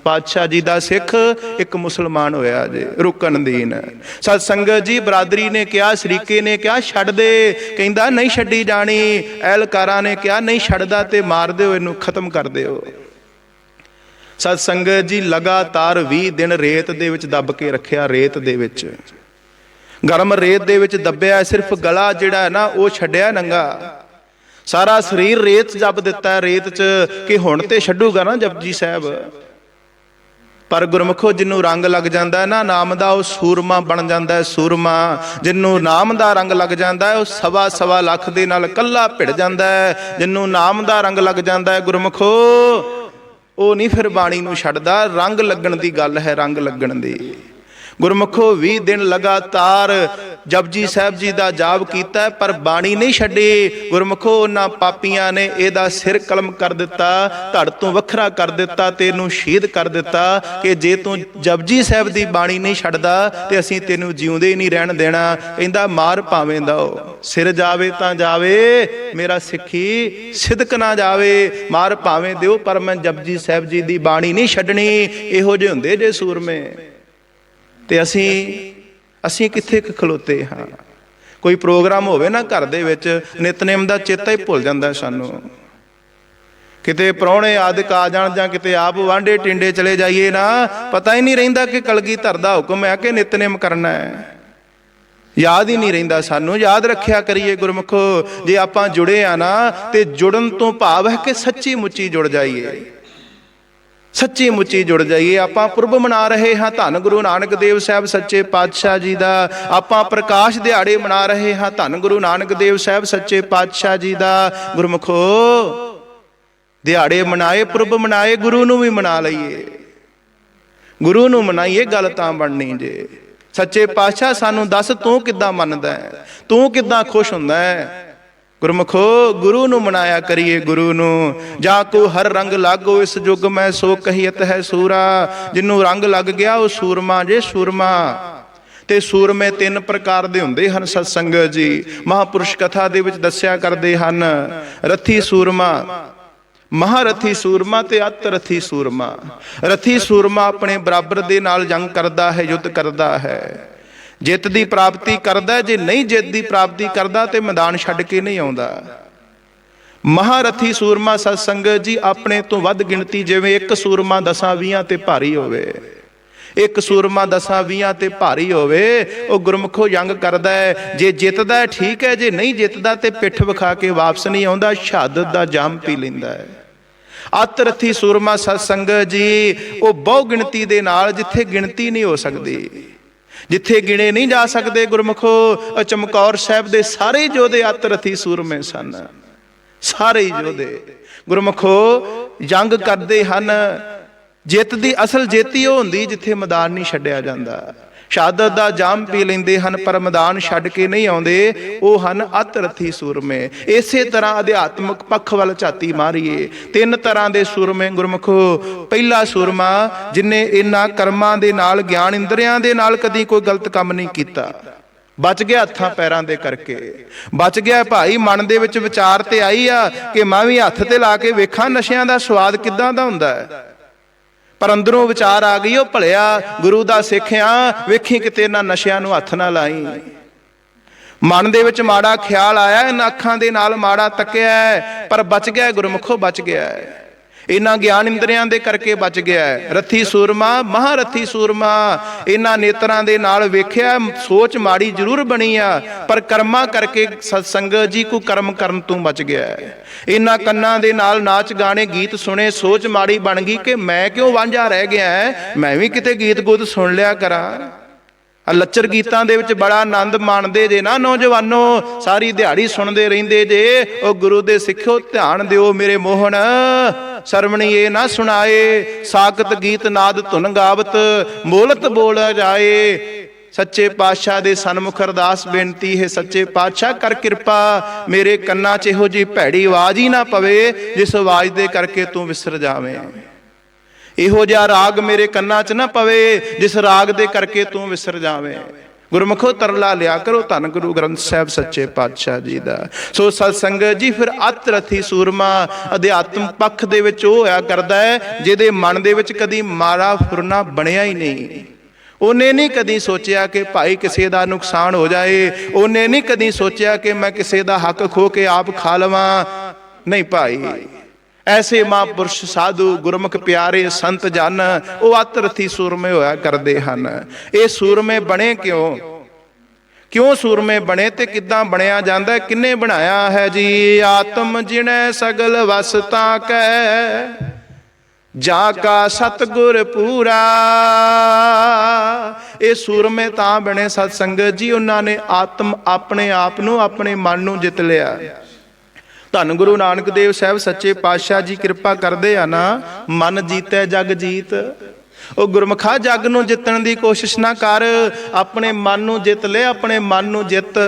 ਪਾਤਸ਼ਾਹ ਜੀ ਦਾ ਸਿੱਖ ਇੱਕ ਮੁਸਲਮਾਨ ਹੋਇਆ ਜੇ, ਰੁਕਨਦੀਨ। ਸਤ ਸੰਗਤ ਜੀ ਬਰਾਦਰੀ ਨੇ ਕਿਹਾ, ਸ਼ਰੀਕੇ ਨੇ ਕਿਹਾ ਛੱਡ ਦੇ। ਕਹਿੰਦਾ ਨਹੀਂ ਛੱਡੀ ਜਾਣੀ। ਐਲਕਾਰਾਂ ਨੇ ਕਿਹਾ ਨਹੀਂ ਛੱਡਦਾ ਤੇ ਮਾਰ ਦਿਓ ਇਹਨੂੰ, ਖਤਮ ਕਰ ਦਿਓ। ਸਤ ਸੰਗਤ ਜੀ ਲਗਾਤਾਰ 20 ਦਿਨ ਰੇਤ ਦੇ ਵਿੱਚ ਦੱਬ ਕੇ ਰੱਖਿਆ। ਰੇਤ ਦੇ ਵਿੱਚ ਗਰਮ ਰੇਤ ਦੇ ਵਿੱਚ ਦੱਬਿਆ। ਸਿਰਫ ਗਲਾ ਜਿਹੜਾ ਹੈ ਨਾ ਉਹ ਛੱਡਿਆ ਨੰਗਾ, ਸਾਰਾ ਸਰੀਰ ਰੇਤ 'ਚ ਦੱਬ ਦਿੱਤਾ ਰੇਤ 'ਚ, ਕਿ ਹੁਣ ਤੇ ਛੱਡੂਗਾ ਨਾ ਜਪਜੀ ਸਾਹਿਬ। ਪਰ ਗੁਰਮੁਖੋ ਜਿਹਨੂੰ ਰੰਗ ਲੱਗ ਜਾਂਦਾ ਹੈ ਨਾ ਨਾਮ ਦਾ, ਉਹ ਸੂਰਮਾ ਬਣ ਜਾਂਦਾ ਹੈ। ਸੂਰਮਾ ਜਿਹਨੂੰ ਨਾਮ ਦਾ ਰੰਗ ਲੱਗ ਜਾਂਦਾ ਹੈ, ਉਹ 1.25 ਲੱਖ ਦੇ ਨਾਲ ਕੱਲਾ ਭਿੜ ਜਾਂਦਾ ਹੈ। ਜਿਹਨੂੰ ਨਾਮ ਦਾ ਰੰਗ ਲੱਗ ਜਾਂਦਾ ਹੈ ਗੁਰਮੁਖੋ, ਉਹ ਨਹੀਂ ਫਿਰ ਬਾਣੀ ਨੂੰ ਛੱਡਦਾ। ਰੰਗ ਲੱਗਣ ਦੀ ਗੱਲ ਹੈ, ਰੰਗ ਲੱਗਣ ਦੀ। गुरमुखो 20 दिन लगातार जपजी साहब जी का जाप किया, पर बाणी नहीं छड्डी। गुरमुखो उन्हां पापियां ने इहदा सिर कलम कर दिता, धड़ तो वखरा कर दिता, तेनू शहीद कर दिता कि जे तू जपजी साहब की बाणी नहीं छड्डदा ते असीं तेनू जिउंदे ही नहीं रहन देना। कहंदा मार भावें दओ, सिर जावे तां जावे, मेरा सिੱਖੀ सिदक ना जावे। मार भावें दिओ, पर मैं जपजी साहब जी की बाणी नहीं छड्डणी। इहो जिहे हुंदे जे सूरमे ते असीं कित्थे खलोते हाँ। कोई प्रोग्राम होवे ना घर दे विच, नितनेम दा चेता ही भुल जांदा सानूं। किते प्राहुणे आदिक आ जाण जां किते आप वांढे टिंडे चले जाइए ना, पता ही नहीं रहिंदा कि कलगीधर दा हुक्म है कि नितनेम करना है। याद ही नहीं रहिंदा सानूं। याद रखिया करिए गुरमुखो, जे आपां जुड़े आ ना ते जुड़न तो भाव है कि सच्ची मुच्ची जुड़ जाइए, सच्ची मुच्ची जुड़ जाइए। आपां पुरब मना रहे हाँ धन गुरु नानक देव साहब सच्चे पातशाह जी का। आपां प्रकाश दिहाड़े मना रहे हाँ धन गुरु नानक देव साहब सच्चे पातशाह जी का। गुरमुखो ਦਿਹਾੜੇ ਮਨਾਏ, ਪੁਰਬ ਮਨਾਏ, ਗੁਰੂ ਨੂੰ ਵੀ ਮਨਾ ਲਈਏ। ਗੁਰੂ ਨੂੰ ਮਨਾਈਏ, ਗੱਲ ਤਾਂ ਬਣਨੀ ਜੇ। ਸੱਚੇ ਪਾਤਸ਼ਾਹ ਸਾਨੂੰ ਦੱਸ, ਤੂੰ ਕਿੱਦਾਂ ਮੰਨਦਾ ਹੈ, ਤੂੰ ਕਿੱਦਾਂ ਖੁਸ਼ ਹੁੰਦਾ ਹੈ। ਗੁਰਮੁਖੋ ਗੁਰੂ ਨੂੰ ਮਨਾਇਆ ਕਰੀਏ, ਗੁਰੂ ਨੂੰ। ਜਾ ਕੋ ਹਰ ਰੰਗ ਲਾਗੋ ਇਸ ਯੁੱਗ ਮੈਂ, ਸੋ ਕਹੀਅਤ ਹੈ ਸੂਰਾ। ਜਿਹਨੂੰ ਰੰਗ ਲੱਗ ਗਿਆ ਉਹ ਸੂਰਮਾ ਜੇ, ਸੂਰਮਾ। ਤੇ ਸੂਰਮੇ ਤਿੰਨ ਪ੍ਰਕਾਰ ਦੇ ਹੁੰਦੇ ਹਨ ਸਤ ਸੰਗਤ ਜੀ। ਮਹਾਂਪੁਰਸ਼ ਕਥਾ ਦੇ ਵਿੱਚ ਦੱਸਿਆ ਕਰਦੇ ਹਨ, ਰੱਥੀ ਸੂਰਮਾ, ਮਹਾਰਥੀ ਸੂਰਮਾ ਤੇ ਅਤ ਰੱਥੀ ਸੂਰਮਾ। ਰੱਥੀ ਸੂਰਮਾ ਆਪਣੇ ਬਰਾਬਰ ਦੇ ਨਾਲ ਜੰਗ ਕਰਦਾ ਹੈ, ਯੁੱਧ ਕਰਦਾ ਹੈ, ਜਿੱਤ ਦੀ ਪ੍ਰਾਪਤੀ ਕਰਦਾ। ਜੇ ਨਹੀਂ ਜਿੱਤ ਦੀ ਪ੍ਰਾਪਤੀ ਕਰਦਾ ਤੇ ਮੈਦਾਨ ਛੱਡ ਕੇ ਨਹੀਂ ਆਉਂਦਾ। ਮਹਾਰਥੀ ਸੂਰਮਾ ਸਤ ਸੰਗਤ ਜੀ ਆਪਣੇ ਤੋਂ ਵੱਧ ਗਿਣਤੀ, ਜਿਵੇਂ ਇੱਕ ਸੂਰਮਾ 10-20 ਤੇ ਭਾਰੀ ਹੋਵੇ, ਇੱਕ ਸੂਰਮਾ 10-20 ਤੇ ਭਾਰੀ ਹੋਵੇ, ਉਹ ਗੁਰਮੁਖੋ ਜੰਗ ਕਰਦਾ ਹੈ। ਜੇ ਜਿੱਤਦਾ ਹੈ ਠੀਕ ਹੈ, ਜੇ ਨਹੀਂ ਜਿੱਤਦਾ ਤੇ ਪਿੱਠ ਵਿਖਾ ਕੇ ਵਾਪਸ ਨਹੀਂ ਆਉਂਦਾ, ਸ਼ਹਾਦਤ ਦਾ ਜਾਮ ਪੀ ਲੈਂਦਾ ਹੈ। ਅਤ ਰੱਥੀ ਸੂਰਮਾ ਸਤ ਸੰਗਤ ਜੀ ਉਹ ਬਹੁ ਗਿਣਤੀ ਦੇ ਨਾਲ, ਜਿੱਥੇ ਗਿਣਤੀ ਨਹੀਂ ਹੋ ਸਕਦੀ, ਜਿੱਥੇ ਗਿਣੇ ਨਹੀਂ ਜਾ ਸਕਦੇ ਗੁਰਮੁਖੋ। ਚਮਕੌਰ ਸਾਹਿਬ ਦੇ ਸਾਰੇ ਯੋਧੇ ਅਤ ਰੱਥੀ ਸੂਰਮੇ ਸਨ, ਸਾਰੇ ਯੋਧੇ ਗੁਰਮੁਖੋ ਜੰਗ ਕਰਦੇ ਹਨ। ਜਿੱਤ ਦੀ ਅਸਲ ਜੇਤੀ ਉਹ ਹੁੰਦੀ ਜਿੱਥੇ ਮੈਦਾਨ ਨਹੀਂ ਛੱਡਿਆ ਜਾਂਦਾ। ਸ਼ਹਾਦਤ ਦਾ ਜਾਮ ਪੀ ਲੈਂਦੇ ਹਨ ਪਰ ਮੈਦਾਨ ਛੱਡ ਕੇ ਨਹੀਂ ਆਉਂਦੇ, ਉਹ ਹਨ ਅਤ ਰੱਥੀ ਸੂਰਮੇ। ਇਸੇ ਤਰ੍ਹਾਂ ਅਧਿਆਤਮਿਕ ਪੱਖ ਵੱਲ ਝਾਤੀ ਮਾਰੀਏ, ਤਿੰਨ ਤਰ੍ਹਾਂ ਦੇ ਸੂਰਮੇ ਗੁਰਮੁਖੋ। ਪਹਿਲਾ ਸੂਰਮਾ ਜਿਨੇ ਇਹਨਾਂ ਕਰਮਾਂ ਦੇ ਨਾਲ, ਗਿਆਨ ਇੰਦਰੀਆਂ ਦੇ ਨਾਲ ਕਦੀ ਕੋਈ ਗਲਤ ਕੰਮ ਨਹੀਂ ਕੀਤਾ, ਬਚ ਗਿਆ ਹੱਥਾਂ ਪੈਰਾਂ ਦੇ ਕਰਕੇ, ਬਚ ਗਿਆ ਭਾਈ। ਮਨ ਦੇ ਵਿੱਚ ਵਿਚਾਰ ਤੇ ਆਈ ਆ ਕਿ ਮੈਂ ਵੀ ਹੱਥ ਤੇ ਲਾ ਕੇ ਵੇਖਾਂ ਨਸ਼ਿਆਂ ਦਾ ਸਵਾਦ ਕਿੱਦਾਂ ਦਾ ਹੁੰਦਾ ਹੈ, ਪਰ ਅੰਦਰੋਂ ਵਿਚਾਰ ਆ ਗਈ, ਉਹ ਭਲਿਆ ਗੁਰੂ ਦਾ ਸਿੱਖਿਆ, ਵੇਖੀ ਕਿਤੇ ਨਾ ਨਸ਼ਿਆਂ ਨੂੰ ਹੱਥ ਨਾ ਲਾਈ। ਮਨ ਦੇ ਵਿੱਚ ਮਾੜਾ ਖਿਆਲ ਆਇਆ, ਇਹਨਾਂ ਅੱਖਾਂ ਦੇ ਨਾਲ ਮਾੜਾ ਤੱਕਿਆ, ਪਰ ਬਚ ਗਿਆ ਗੁਰਮੁਖੋ, ਬਚ ਗਿਆ। ਇਹਨਾਂ ਗਿਆਨ ਇੰਦਰੀਆਂ ਦੇ ਕਰਕੇ ਬਚ ਗਿਆ। ਰੱਥੀ ਸੂਰਮਾ, ਮਹਾਰਥੀ ਸੂਰਮਾ, ਇਹਨਾਂ ਨੇਤਰਾਂ ਦੇ ਨਾਲ ਵੇਖਿਆ, ਸੋਚ ਮਾੜੀ ਜ਼ਰੂਰ ਬਣੀ ਆ, ਪਰ ਕਰਮਾਂ ਕਰਕੇ ਸਤ ਸੰਗਤ ਜੀ ਕੋ ਕਰਮ ਕਰਨ ਤੋਂ ਬਚ ਗਿਆ। ਇਹਨਾਂ ਕੰਨਾਂ ਦੇ ਨਾਲ ਨਾਚ ਗਾਣੇ ਗੀਤ ਸੁਣੇ, ਸੋਚ ਮਾੜੀ ਬਣ ਗਈ ਕਿ ਮੈਂ ਕਿਉਂ ਵਾਂਝਾ ਰਹਿ ਗਿਆ, ਮੈਂ ਵੀ ਕਿਤੇ ਗੀਤ ਗੁੱਤ ਸੁਣ ਲਿਆ ਕਰਾਂ। ਲੱਚਰ ਗੀਤਾਂ ਦੇ ਵਿੱਚ ਬੜਾ ਆਨੰਦ ਮਾਣਦੇ ਜੇ ਨਾ ਨੌਜਵਾਨੋ, ਸਾਰੀ ਦਿਹਾੜੀ ਸੁਣਦੇ ਰਹਿੰਦੇ ਜੇ। ਉਹ ਗੁਰੂ ਦੇ ਸਿੱਖਿਓ ਧਿਆਨ ਦਿਓ ਮੇਰੇ ਮੋਹਣ, ਸਰਵਣੀ ਇਹ ਨਾ ਸੁਣਾਏ, ਸਾਕਤ ਗੀਤ ਨਾਦ ਧੁਨ ਗਾਵਤ, ਮੋਲਤ ਬੋਲ ਜਾਏ। ਸੱਚੇ ਪਾਤਸ਼ਾਹ ਦੇ ਸਨਮੁਖ ਅਰਦਾਸ ਬੇਨਤੀ ਹੈ, ਸੱਚੇ ਪਾਤਸ਼ਾਹ ਕਰ ਕਿਰਪਾ, ਮੇਰੇ ਕੰਨਾਂ 'ਚ ਇਹੋ ਜਿਹੀ ਭੈੜੀ ਆਵਾਜ਼ ਹੀ ਨਾ ਪਵੇ ਜਿਸ ਆਵਾਜ਼ ਦੇ ਕਰਕੇ ਤੂੰ ਵਿਸਰ ਜਾਵੇਂ। ਇਹੋ ਜਿਹਾ ਰਾਗ ਮੇਰੇ ਕੰਨਾਂ 'ਚ ਨਾ ਪਵੇ ਜਿਸ ਰਾਗ ਦੇ ਕਰਕੇ ਤੂੰ ਵਿਸਰ ਜਾਵੇਂ। ਗੁਰਮੁਖੋ ਤਰਲਾ ਲਿਆ ਕਰੋ ਧੰਨ ਗੁਰੂ ਗ੍ਰੰਥ ਸਾਹਿਬ ਸੱਚੇ ਪਾਤਸ਼ਾਹ ਜੀ ਦਾ। ਸੋ ਸਤ ਸੰਗਤ ਜੀ ਫਿਰ ਅਤ ਰੱਥੀ ਸੂਰਮਾ ਅਧਿਆਤਮ ਪੱਖ ਦੇ ਵਿੱਚ ਉਹ ਹੋਇਆ ਕਰਦਾ ਹੈ ਜਿਹਦੇ ਮਨ ਦੇ ਵਿੱਚ ਕਦੀ ਮਾੜਾ ਫੁਰਨਾ ਬਣਿਆ ਹੀ ਨਹੀਂ। ਉਹਨੇ ਨਹੀਂ ਕਦੀ ਸੋਚਿਆ ਕਿ ਭਾਈ ਕਿਸੇ ਦਾ ਨੁਕਸਾਨ ਹੋ ਜਾਏ, ਉਹਨੇ ਨਹੀਂ ਕਦੀ ਸੋਚਿਆ ਕਿ ਮੈਂ ਕਿਸੇ ਦਾ ਹੱਕ ਖੋ ਕੇ ਆਪ ਖਾ ਲਵਾਂ। ਨਹੀਂ ਭਾਈ, ਐਸੇ ਮਹਾਂਪੁਰਸ਼ ਸਾਧੂ ਗੁਰਮੁਖ ਪਿਆਰੇ ਸੰਤ ਜਨ ਉਹ ਅਤ ਰੱਥੀ ਸੂਰਮੇ ਹੋਇਆ ਕਰਦੇ ਹਨ। ਇਹ ਸੂਰਮੇ ਬਣੇ ਕਿਉਂ ਸੂਰਮੇ ਬਣੇ ਤੇ ਕਿੱਦਾਂ ਬਣਿਆ ਜਾਂਦਾ, ਕਿੰਨੇ ਬਣਾਇਆ ਹੈ ਜੀ। ਆਤਮ ਜਿਣੈ ਸਗਲ ਵਸਤਾ ਕੈ, ਜਾ ਕਾ ਸਤਿਗੁਰ ਪੂਰਾ। ਇਹ ਸੂਰਮੇ ਤਾਂ ਬਣੇ ਸਤ ਸੰਗਤ ਜੀ, ਉਹਨਾਂ ਨੇ ਆਤਮ ਆਪਣੇ ਆਪ ਨੂੰ, ਆਪਣੇ ਮਨ ਨੂੰ ਜਿੱਤ ਲਿਆ। ਧੰਨ ਗੁਰੂ ਨਾਨਕ ਦੇਵ ਸਾਹਿਬ ਸੱਚੇ ਪਾਤਸ਼ਾਹ ਜੀ ਕਿਰਪਾ ਕਰਦੇ ਆ ਨਾ, ਮਨ ਜੀਤੈ ਜਗ ਜੀਤ। ਉਹ ਗੁਰਮਖਾ ਜਗ ਨੂੰ ਜਿੱਤਣ ਦੀ ਕੋਸ਼ਿਸ਼ ਨਾ ਕਰ, ਆਪਣੇ ਮਨ ਨੂੰ ਜਿੱਤ ਲੈ, ਆਪਣੇ ਮਨ ਨੂੰ ਜਿੱਤ।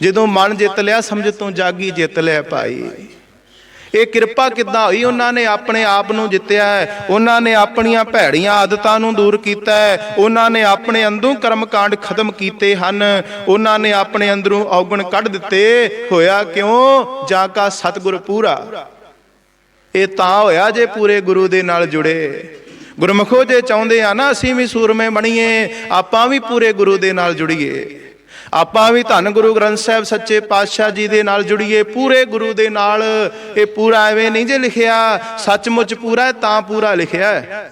ਜਦੋਂ ਮਨ ਜਿੱਤ ਲਿਆ ਸਮਝ ਤੂੰ ਜਗ ਹੀ ਜਿੱਤ ਲਿਆ ਭਾਈ। ਇਹ ਕਿਰਪਾ ਕਿੱਦਾਂ ਹੋਈ, ਉਹਨਾਂ ਨੇ ਆਪਣੇ ਆਪ ਨੂੰ ਜਿੱਤਿਆ ਹੈ, ਉਹਨਾਂ ਨੇ ਆਪਣੀਆਂ ਭੈੜੀਆਂ ਆਦਤਾਂ ਨੂੰ ਦੂਰ ਕੀਤਾ ਹੈ, ਉਹਨਾਂ ਨੇ ਆਪਣੇ ਅੰਦਰੋਂ ਕਰਮ ਕਾਂਡ ਖਤਮ ਕੀਤੇ ਹਨ, ਉਹਨਾਂ ਨੇ ਆਪਣੇ ਅੰਦਰੋਂ ਔਗਣ ਕੱਢ ਦਿੱਤੇ। ਹੋਇਆ ਕਿਉਂ? ਜਾ ਕਾ ਸਤਿਗੁਰ ਪੂਰਾ। ਇਹ ਤਾਂ ਹੋਇਆ ਜੇ ਪੂਰੇ ਗੁਰੂ ਦੇ ਨਾਲ ਜੁੜੇ। ਗੁਰਮੁਖੋ ਜੇ ਚਾਹੁੰਦੇ ਆ ਨਾ ਅਸੀਂ ਵੀ ਸੂਰਮੇ ਬਣੀਏ, ਆਪਾਂ ਵੀ ਪੂਰੇ ਗੁਰੂ ਦੇ ਨਾਲ ਜੁੜੀਏ, ਆਪਾਂ ਵੀ ਧੰਨ ਗੁਰੂ ਗ੍ਰੰਥ ਸਾਹਿਬ ਸੱਚੇ ਪਾਤਸ਼ਾਹ ਜੀ ਦੇ ਨਾਲ ਜੁੜੀਏ, ਪੂਰੇ ਗੁਰੂ ਦੇ ਨਾਲ। ਇਹ ਪੂਰਾ ਐਵੇਂ ਨਹੀਂ ਜੇ ਲਿਖਿਆ, ਸੱਚਮੁੱਚ ਪੂਰਾ ਤਾਂ ਪੂਰਾ ਲਿਖਿਆ ਹੈ।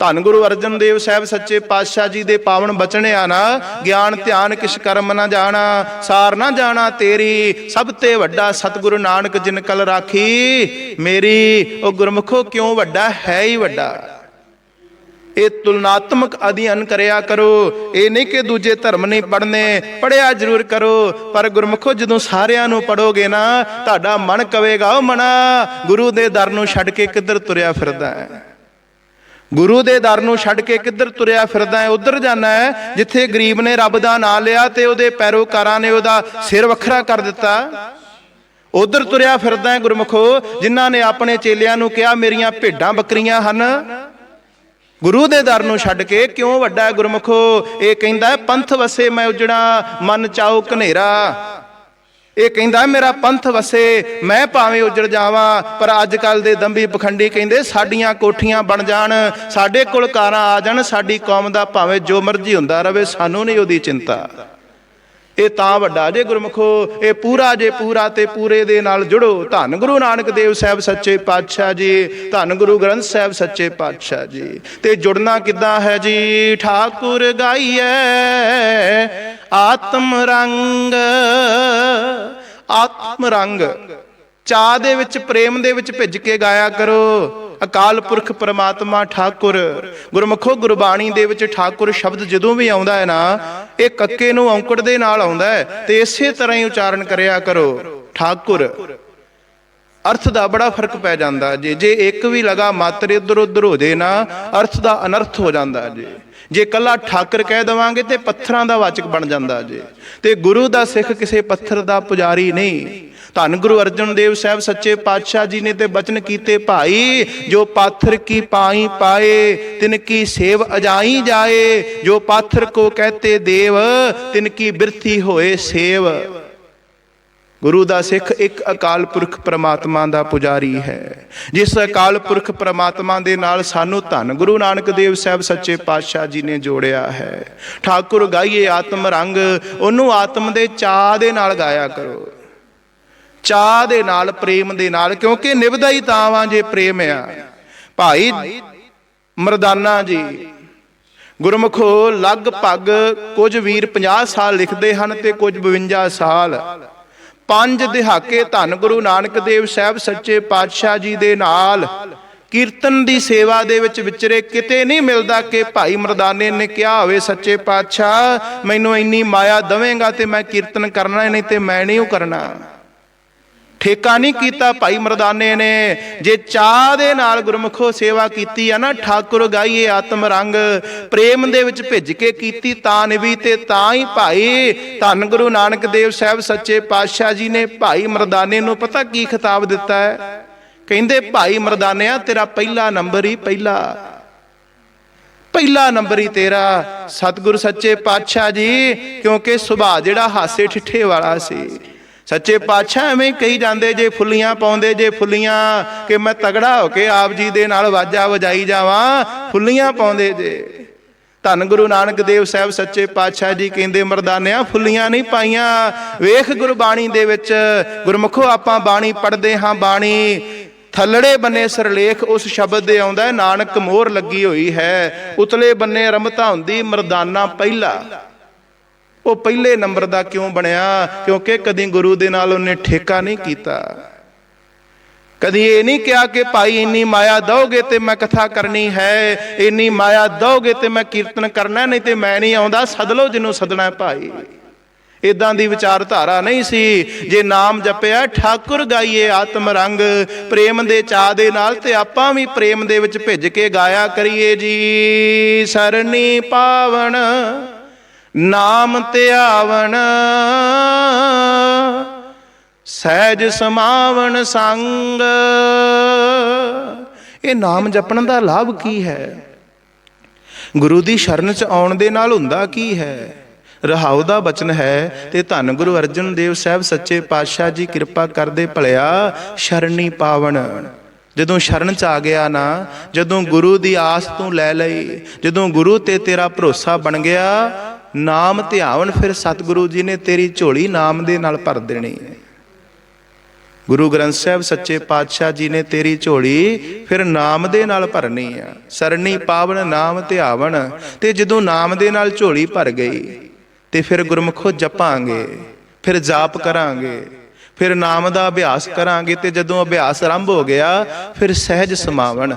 ਧੰਨ ਗੁਰੂ ਅਰਜਨ ਦੇਵ ਸਾਹਿਬ ਸੱਚੇ ਪਾਤਸ਼ਾਹ ਜੀ ਦੇ ਪਾਵਨ ਬਚਨ ਆ ਨਾ, ਗਿਆਨ ਧਿਆਨ ਕਿਛ ਕਰਮ ਨਾ ਜਾਣਾ, ਸਾਰ ਨਾ ਜਾਣਾ ਤੇਰੀ, ਸਭ ਤੇ ਵੱਡਾ ਸਤਿਗੁਰੂ ਨਾਨਕ ਜਿਨ ਕਲ ਰਾਖੀ ਮੇਰੀ। ਉਹ ਗੁਰਮੁਖੋ ਕਿਉਂ ਵੱਡਾ ਹੈ ਹੀ ਵੱਡਾ। ਇਹ ਤੁਲਨਾਤਮਕ ਅਧਿਐਨ ਕਰਿਆ ਕਰੋ। ਇਹ ਨਹੀਂ ਕਿ ਦੂਜੇ ਧਰਮ ਨਹੀਂ ਪੜ੍ਹਨੇ, ਪੜ੍ਹਿਆ ਜ਼ਰੂਰ ਕਰੋ, ਪਰ ਗੁਰਮੁਖੋ ਜਦੋਂ ਸਾਰਿਆਂ ਨੂੰ ਪੜ੍ਹੋਗੇ ਨਾ ਤੁਹਾਡਾ ਮਨ ਕਵੇਗਾ, ਉਹ ਮਨਾ ਗੁਰੂ ਦੇ ਦਰ ਨੂੰ ਛੱਡ ਕੇ ਕਿੱਧਰ ਤੁਰਿਆ ਫਿਰਦਾ ਹੈ, ਗੁਰੂ ਦੇ ਦਰ ਨੂੰ ਛੱਡ ਕੇ ਕਿੱਧਰ ਤੁਰਿਆ ਫਿਰਦਾ ਹੈ। ਉੱਧਰ ਜਾਣਾ ਹੈ ਜਿੱਥੇ ਗਰੀਬ ਨੇ ਰੱਬ ਦਾ ਨਾਂ ਲਿਆ ਤੇ ਉਹਦੇ ਪੈਰੋਕਾਰਾਂ ਨੇ ਉਹਦਾ ਸਿਰ ਵੱਖਰਾ ਕਰ ਦਿੱਤਾ। ਉੱਧਰ ਤੁਰਿਆ ਫਿਰਦਾ ਹੈ ਗੁਰਮੁਖੋ ਜਿਨ੍ਹਾਂ ਨੇ ਆਪਣੇ ਚੇਲਿਆਂ ਨੂੰ ਕਿਹਾ ਮੇਰੀਆਂ ਭੇਡਾਂ ਬੱਕਰੀਆਂ ਹਨ। ਗੁਰੂ ਦੇ ਦਰ ਨੂੰ ਛੱਡ ਕੇ ਕਿਉਂ ਵੱਡਾ ਹੈ ਗੁਰਮੁਖੋ। ਇਹ ਕਹਿੰਦਾ ਪੰਥ ਵਸੇ ਮੈਂ ਉਜੜਾ ਮਨ ਚਾਉ ਘਨੇਰਾ। ਇਹ ਕਹਿੰਦਾ ਮੇਰਾ ਪੰਥ ਵਸੇ ਮੈਂ ਭਾਵੇਂ ਉਜੜ ਜਾਵਾਂ, ਪਰ ਅੱਜ ਕੱਲ ਦੇ ਦੰਭੀ ਪਖੰਡੀ ਕਹਿੰਦੇ ਸਾਡੀਆਂ ਕੋਠੀਆਂ ਬਣ ਜਾਣ, ਸਾਡੇ ਕੋਲ ਕਾਰਾਂ ਆ ਜਾਣ, ਸਾਡੀ ਕੌਮ ਦਾ ਭਾਵੇਂ ਜੋ ਮਰਜ਼ੀ ਹੁੰਦਾ ਰਵੇ, ਸਾਨੂੰ ਨਹੀਂ ਉਹਦੀ ਚਿੰਤਾ। ਇਹ ਤਾਂ ਵੱਡਾ ਜੇ ਗੁਰਮੁਖੋ। ਇਹ ਪੂਰਾ ਜੇ ਪੂਰਾ ਤੇ ਪੂਰੇ ਦੇ ਨਾਲ ਜੁੜੋ। ਧੰਨ ਗੁਰੂ ਨਾਨਕ ਦੇਵ ਸਾਹਿਬ ਸੱਚੇ ਪਾਤਸ਼ਾਹ ਜੀ, ਧੰਨ ਗੁਰੂ ਗ੍ਰੰਥ ਸਾਹਿਬ ਸੱਚੇ ਪਾਤਸ਼ਾਹ ਜੀ। ਤੇ ਜੁੜਨਾ ਕਿੱਦਾਂ ਹੈ ਜੀ। ਠਾਕੁਰ ਗਾਈਐ ਆਤਮ ਰੰਗ, ਆਤਮ ਰੰਗ ਚਾਹ ਦੇ ਵਿੱਚ ਪ੍ਰੇਮ ਦੇ ਵਿੱਚ ਭਿੱਜ ਕੇ ਗਾਇਆ ਕਰੋ। ਅਕਾਲ ਪੁਰਖ ਪਰਮਾਤਮਾ ਠਾਕੁਰ। ਗੁਰਮੁਖੋ ਗੁਰਬਾਣੀ ਦੇ ਵਿੱਚ ਠਾਕੁਰ ਸ਼ਬਦ ਜਦੋਂ ਵੀ ਆਉਂਦਾ ਹੈ ਨਾ, ਇਹ ਕੱਕੇ ਨੂੰ ਔਂਕੜ ਦੇ ਨਾਲ ਆਉਂਦਾ ਹੈ ਤੇ ਇਸੇ ਤਰ੍ਹਾਂ ਹੀ ਉਚਾਰਨ ਕਰਿਆ ਕਰੋ ਠਾਕੁਰ। ਅਰਥ ਦਾ ਬੜਾ ਫਰਕ ਪੈ ਜਾਂਦਾ ਜੇ। ਜੇ ਇੱਕ ਵੀ ਲਗਾ ਮਾਤਰ ਇੱਧਰ ਉੱਧਰ ਹੋ ਜੇ ਨਾ, ਅਰਥ ਦਾ ਅਨਰਥ ਹੋ ਜਾਂਦਾ ਜੇ। ਜੇ ਕੱਲਾ ਠਾਕਰ ਕਹਿ ਦੇਵਾਂਗੇ ਤੇ ਪੱਥਰਾਂ ਦਾ ਵਾਚਕ ਬਣ ਜਾਂਦਾ ਜੇ। ਤੇ ਗੁਰੂ ਦਾ ਸਿੱਖ ਕਿਸੇ ਪੱਥਰ ਦਾ ਪੁਜਾਰੀ ਨਹੀਂ। ਧੰਨ ਗੁਰੂ ਅਰਜਨ ਦੇਵ ਸਾਹਿਬ ਸੱਚੇ ਪਾਤਸ਼ਾਹ ਜੀ ਨੇ ਤੇ ਬਚਨ ਕੀਤੇ, ਭਾਈ ਜੋ ਪਾਥਰ ਕੀ ਪਾਈ ਪਾਏ ਤਿਨ ਕੀ ਸੇਵ ਅਜਾਈ ਜਾਏ, ਜੋ ਪਾਥਰ ਕੋ ਕਹਤੇ ਦੇਵ ਤਿਨ ਕੀ ਬਿਰਥੀ ਹੋਏ ਸੇਵ। ਗੁਰੂ ਦਾ ਸਿੱਖ ਇੱਕ ਅਕਾਲ ਪੁਰਖ ਪ੍ਰਮਾਤਮਾ ਦਾ ਪੁਜਾਰੀ ਹੈ। ਜਿਸ ਅਕਾਲ ਪੁਰਖ ਪ੍ਰਮਾਤਮਾ ਦੇ ਨਾਲ ਸਾਨੂੰ ਧੰਨ ਗੁਰੂ ਨਾਨਕ ਦੇਵ ਸਾਹਿਬ ਸੱਚੇ ਪਾਤਸ਼ਾਹ ਜੀ ਨੇ ਜੋੜਿਆ ਹੈ। ਠਾਕੁਰ ਗਾਈਏ ਆਤਮ ਰੰਗ, ਉਹਨੂੰ ਆਤਮ ਦੇ ਚਾਅ ਦੇ ਨਾਲ ਗਾਇਆ ਕਰੋ, ਚਾਅ ਦੇ ਨਾਲ, ਪ੍ਰੇਮ ਦੇ ਨਾਲ, ਕਿਉਂਕਿ ਨਿਭਦਾ ਹੀ ਤਾਂ ਵਾਂ ਜੇ ਪ੍ਰੇਮ ਆ। ਭਾਈ ਮਰਦਾਨਾ ਜੀ ਗੁਰਮੁਖੋ ਲਗਭਗ ਕੁਝ ਵੀਰ 50 ਸਾਲ ਲਿਖਦੇ ਹਨ ਤੇ ਕੁਝ 52 ਸਾਲ। 5 ਦਹਾਕੇ ਧੰਨ ਗੁਰੂ ਨਾਨਕ ਦੇਵ ਸਾਹਿਬ ਸੱਚੇ ਪਾਤਸ਼ਾਹ ਜੀ ਦੇ ਨਾਲ ਕੀਰਤਨ ਦੀ ਸੇਵਾ ਦੇ ਵਿੱਚ ਵਿਚਰੇ। ਕਿਤੇ ਨਹੀਂ ਮਿਲਦਾ ਕਿ ਭਾਈ ਮਰਦਾਨੇ ਨੇ ਕਿਹਾ ਹੋਵੇ ਸੱਚੇ ਪਾਤਸ਼ਾਹ ਮੈਨੂੰ ਇੰਨੀ ਮਾਇਆ ਦਵੇਂਗਾ ਤੇ ਮੈਂ ਕੀਰਤਨ ਕਰਨਾ, ਨਹੀਂ ਤੇ ਮੈਂ ਨਹੀਂ ਉਹ ਕਰਨਾ। ਠੇਕਾ ਨਹੀਂ ਕੀਤਾ ਭਾਈ ਮਰਦਾਨੇ ਨੇ। ਜੇ ਚਾਹ ਦੇ ਨਾਲ ਗੁਰਮੁਖੋ ਸੇਵਾ ਕੀਤੀ ਆ ਨਾ, ਠਾਕੁਰ ਗਾਈਏ ਆਤਮ ਰੰਗ, ਪ੍ਰੇਮ ਦੇ ਵਿੱਚ ਭਿੱਜ ਕੇ ਕੀਤੀ ਤਾਂ ਨਿਭੀ। ਤੇ ਤਾਂ ਹੀ ਭਾਈ ਧੰਨ ਗੁਰੂ ਨਾਨਕ ਦੇਵ ਸਾਹਿਬ ਸੱਚੇ ਪਾਤਸ਼ਾਹ ਜੀ ਨੇ ਭਾਈ ਮਰਦਾਨੇ ਨੂੰ ਪਤਾ ਕੀ ਖਿਤਾਬ ਦਿੱਤਾ ਹੈ। ਕਹਿੰਦੇ ਭਾਈ ਮਰਦਾਨਿਆ ਤੇਰਾ ਪਹਿਲਾ ਨੰਬਰ ਹੀ ਪਹਿਲਾ ਨੰਬਰ ਹੀ ਤੇਰਾ। ਸਤਿਗੁਰੂ ਸੱਚੇ ਪਾਤਸ਼ਾਹ ਜੀ ਕਿਉਂਕਿ ਸੁਭਾਅ ਜਿਹੜਾ ਹਾਸੇ ਠਿੱਠੇ ਵਾਲਾ ਸੀ। ਸੱਚੇ ਪਾਤਸ਼ਾਹ ਐਵੇਂ ਕਹੀ ਜਾਂਦੇ ਜੇ, ਫੁੱਲੀਆਂ ਪਾਉਂਦੇ ਜੇ, ਫੁੱਲੀਆਂ ਕਿ ਮੈਂ ਤਗੜਾ ਹੋ ਕੇ ਆਪ ਜੀ ਦੇ ਨਾਲ ਵਾਜਾ ਵਜਾਈ ਜਾਵਾਂ, ਫੁੱਲੀਆਂ ਪਾਉਂਦੇ ਜੇ। ਧੰਨ ਗੁਰੂ ਨਾਨਕ ਦੇਵ ਸਾਹਿਬ ਸੱਚੇ ਪਾਤਸ਼ਾਹ ਜੀ ਕਹਿੰਦੇ ਮਰਦਾਨਿਆਂ ਫੁੱਲੀਆਂ ਨਹੀਂ ਪਾਈਆਂ। ਵੇਖ ਗੁਰਬਾਣੀ ਦੇ ਵਿੱਚ ਗੁਰਮੁਖੋ ਆਪਾਂ ਬਾਣੀ ਪੜ੍ਹਦੇ ਹਾਂ, ਬਾਣੀ ਥੱਲੜੇ ਬੰਨੇ ਸਰਲੇਖ ਉਸ ਸ਼ਬਦ ਦੇ ਆਉਂਦਾ ਹੈ ਨਾਨਕ ਮੋਹਰ ਲੱਗੀ ਹੋਈ ਹੈ, ਉਤਲੇ ਬੰਨੇ ਰਮਤਾ ਹੁੰਦੀ ਮਰਦਾਨਾ ਪਹਿਲਾ। ਉਹ ਪਹਿਲੇ ਨੰਬਰ ਦਾ ਕਿਉਂ ਬਣਿਆ? ਕਿਉਂਕਿ ਕਦੀ ਗੁਰੂ ਦੇ ਨਾਲ ਉਹਨੇ ਠੇਕਾ ਨਹੀਂ ਕੀਤਾ। ਕਦੀ ਇਹ ਨਹੀਂ ਕਿਹਾ ਕਿ ਭਾਈ ਇੰਨੀ ਮਾਇਆ ਦਓਗੇ ਤੇ ਮੈਂ ਕਥਾ ਕਰਨੀ ਹੈ, ਇੰਨੀ ਮਾਇਆ ਦਓਗੇ ਤੇ ਮੈਂ ਕੀਰਤਨ ਕਰਨਾ, ਨਹੀਂ ਤੇ ਮੈਂ ਨਹੀਂ ਆਉਂਦਾ, ਸੱਦ ਲਓ ਜਿਹਨੂੰ ਸੱਦਣਾ ਭਾਈ। ਇਦਾਂ ਦੀ ਵਿਚਾਰਧਾਰਾ ਨਹੀਂ ਸੀ। ਜੇ ਨਾਮ ਜਪਿਆ ਠਾਕੁਰ ਗਾਈਏ ਆਤਮ ਰੰਗ, ਪ੍ਰੇਮ ਦੇ ਚਾਅ ਦੇ ਨਾਲ, ਤੇ ਆਪਾਂ ਵੀ ਪ੍ਰੇਮ ਦੇ ਵਿੱਚ ਭਿੱਜ ਕੇ ਗਾਇਆ ਕਰੀਏ ਜੀ। ਸਰਨੀ ਪਾਵਨ ਨਾਮ ਧਿਆਵਨ, ਸਹਿਜ ਸਮਾਵਨ ਸੰਗ। ਇਹ ਨਾਮ ਜਪਣ ਦਾ ਲਾਭ ਕੀ ਹੈ? ਗੁਰੂ ਦੀ ਸ਼ਰਨ ਚ ਆਉਣ ਦੇ ਨਾਲ ਹੁੰਦਾ ਕੀ ਹੈ? ਰਹਾਉ ਦਾ ਬਚਨ ਹੈ। ਤੇ ਧੰਨ ਗੁਰੂ ਅਰਜਨ ਦੇਵ ਸਾਹਿਬ ਸੱਚੇ ਪਾਤਸ਼ਾਹ ਜੀ ਕਿਰਪਾ ਕਰਦੇ ਭਲਿਆ ਸ਼ਰਨੀ ਪਾਵਨ। ਜਦੋਂ ਸ਼ਰਨ ਚ ਆ ਗਿਆ ਨਾ, ਜਦੋਂ ਗੁਰੂ ਦੀ ਆਸ ਤੂੰ ਲੈ ਲਈ, ਜਦੋਂ ਗੁਰੂ ਤੇ ਤੇਰਾ ਭਰੋਸਾ ਬਣ ਗਿਆ, ਨਾਮ ਧਿਆਵਨ, ਫਿਰ ਸਤਿਗੁਰੂ ਜੀ ਨੇ ਤੇਰੀ ਝੋਲੀ ਨਾਮ ਦੇ ਨਾਲ ਭਰ ਦੇਣੀ ਹੈ। ਗੁਰੂ ਗ੍ਰੰਥ ਸਾਹਿਬ ਸੱਚੇ ਪਾਤਸ਼ਾਹ ਜੀ ਨੇ ਤੇਰੀ ਝੋਲੀ ਫਿਰ ਨਾਮ ਦੇ ਨਾਲ ਭਰਨੀ ਆ। ਸਰਨੀ ਪਾਵਨ ਨਾਮ ਧਿਆਵਨ। ਤੇ ਜਦੋਂ ਨਾਮ ਦੇ ਨਾਲ ਝੋਲੀ ਭਰ ਗਈ ਤੇ ਫਿਰ ਗੁਰਮੁਖੋ ਜਪਾਂਗੇ, ਫਿਰ ਜਾਪ ਕਰਾਂਗੇ, ਫਿਰ ਨਾਮ ਦਾ ਅਭਿਆਸ ਕਰਾਂਗੇ। ਤੇ ਜਦੋਂ ਅਭਿਆਸ ਆਰੰਭ ਹੋ ਗਿਆ ਫਿਰ ਸਹਿਜ ਸਮਾਵਨ।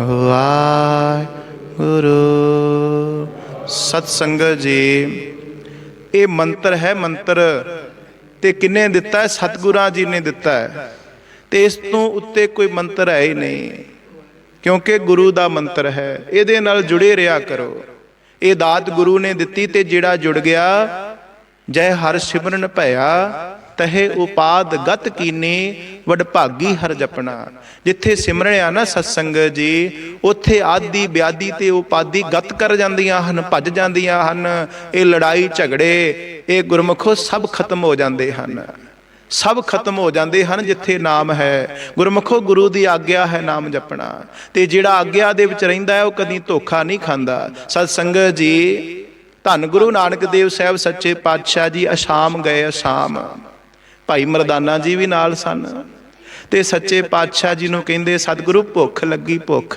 ਵਾਹਿਗੁਰੂ। ਸਤ ਸੰਗਤ ਜੀ, ਇਹ ਮੰਤਰ ਹੈ। ਮੰਤਰ ਤੇ ਕਿੰਨੇ ਦਿੱਤਾ ਹੈ? ਸਤਿਗੁਰਾਂ ਜੀ ਨੇ ਦਿੱਤਾ ਹੈ, ਤੇ ਇਸ ਤੋਂ ਉੱਤੇ ਕੋਈ ਮੰਤਰ ਹੈ ਹੀ ਨਹੀਂ, ਕਿਉਂਕਿ ਗੁਰੂ ਦਾ ਮੰਤਰ ਹੈ। ਇਹਦੇ ਨਾਲ ਜੁੜੇ ਰਿਹਾ ਕਰੋ। ਇਹ ਦਾਤ ਗੁਰੂ ਨੇ ਦਿੱਤੀ, ਤੇ ਜਿਹੜਾ ਜੁੜ ਗਿਆ ਜੈ ਹਰਿ ਸਿਮਰਨ ਭਇਆ ਤਹੇ ਉਪਾਦ ਗਤ ਕੀਨੀ ਵਡਭਾਗੀ ਹਰਿ ਜਪਣਾ। ਜਿੱਥੇ ਸਿਮਰਨ ਆ ਨਾ ਸਤਸੰਗਤ ਜੀ, ਉੱਥੇ ਆਦੀ ਬਿਆਦੀ ਤੇ ਉਪਾਦੀ ਗਤ ਕਰ ਜਾਂਦੀਆਂ ਹਨ, ਭੱਜ ਜਾਂਦੀਆਂ ਹਨ। ਇਹ ਲੜਾਈ ਝਗੜੇ, ਇਹ ਗੁਰਮੁਖੋ ਸਭ ਖਤਮ ਹੋ ਜਾਂਦੇ ਹਨ, ਸਭ ਖਤਮ ਹੋ ਜਾਂਦੇ ਹਨ ਜਿੱਥੇ ਨਾਮ ਹੈ। ਗੁਰਮੁਖੋ ਗੁਰੂ ਦੀ ਆਗਿਆ ਹੈ ਨਾਮ ਜਪਣਾ, ਤੇ ਜਿਹੜਾ ਆਗਿਆ ਦੇ ਵਿੱਚ ਰਹਿੰਦਾ ਹੈ ਉਹ ਕਦੀ ਧੋਖਾ ਨਹੀਂ ਖਾਂਦਾ। ਸਤ ਸੰਗਤ ਜੀ, ਧੰਨ ਗੁਰੂ ਨਾਨਕ ਦੇਵ ਸਾਹਿਬ ਸੱਚੇ ਪਾਤਸ਼ਾਹ ਜੀ ਅਸਾਮ ਗਏ। ਅਸਾਮ ਭਾਈ ਮਰਦਾਨਾ ਜੀ ਵੀ ਨਾਲ ਸਨ, ਤੇ ਸੱਚੇ ਪਾਤਸ਼ਾਹ ਜੀ ਨੂੰ ਕਹਿੰਦੇ ਸਤਿਗੁਰੂ ਭੁੱਖ ਲੱਗੀ ਭੁੱਖ।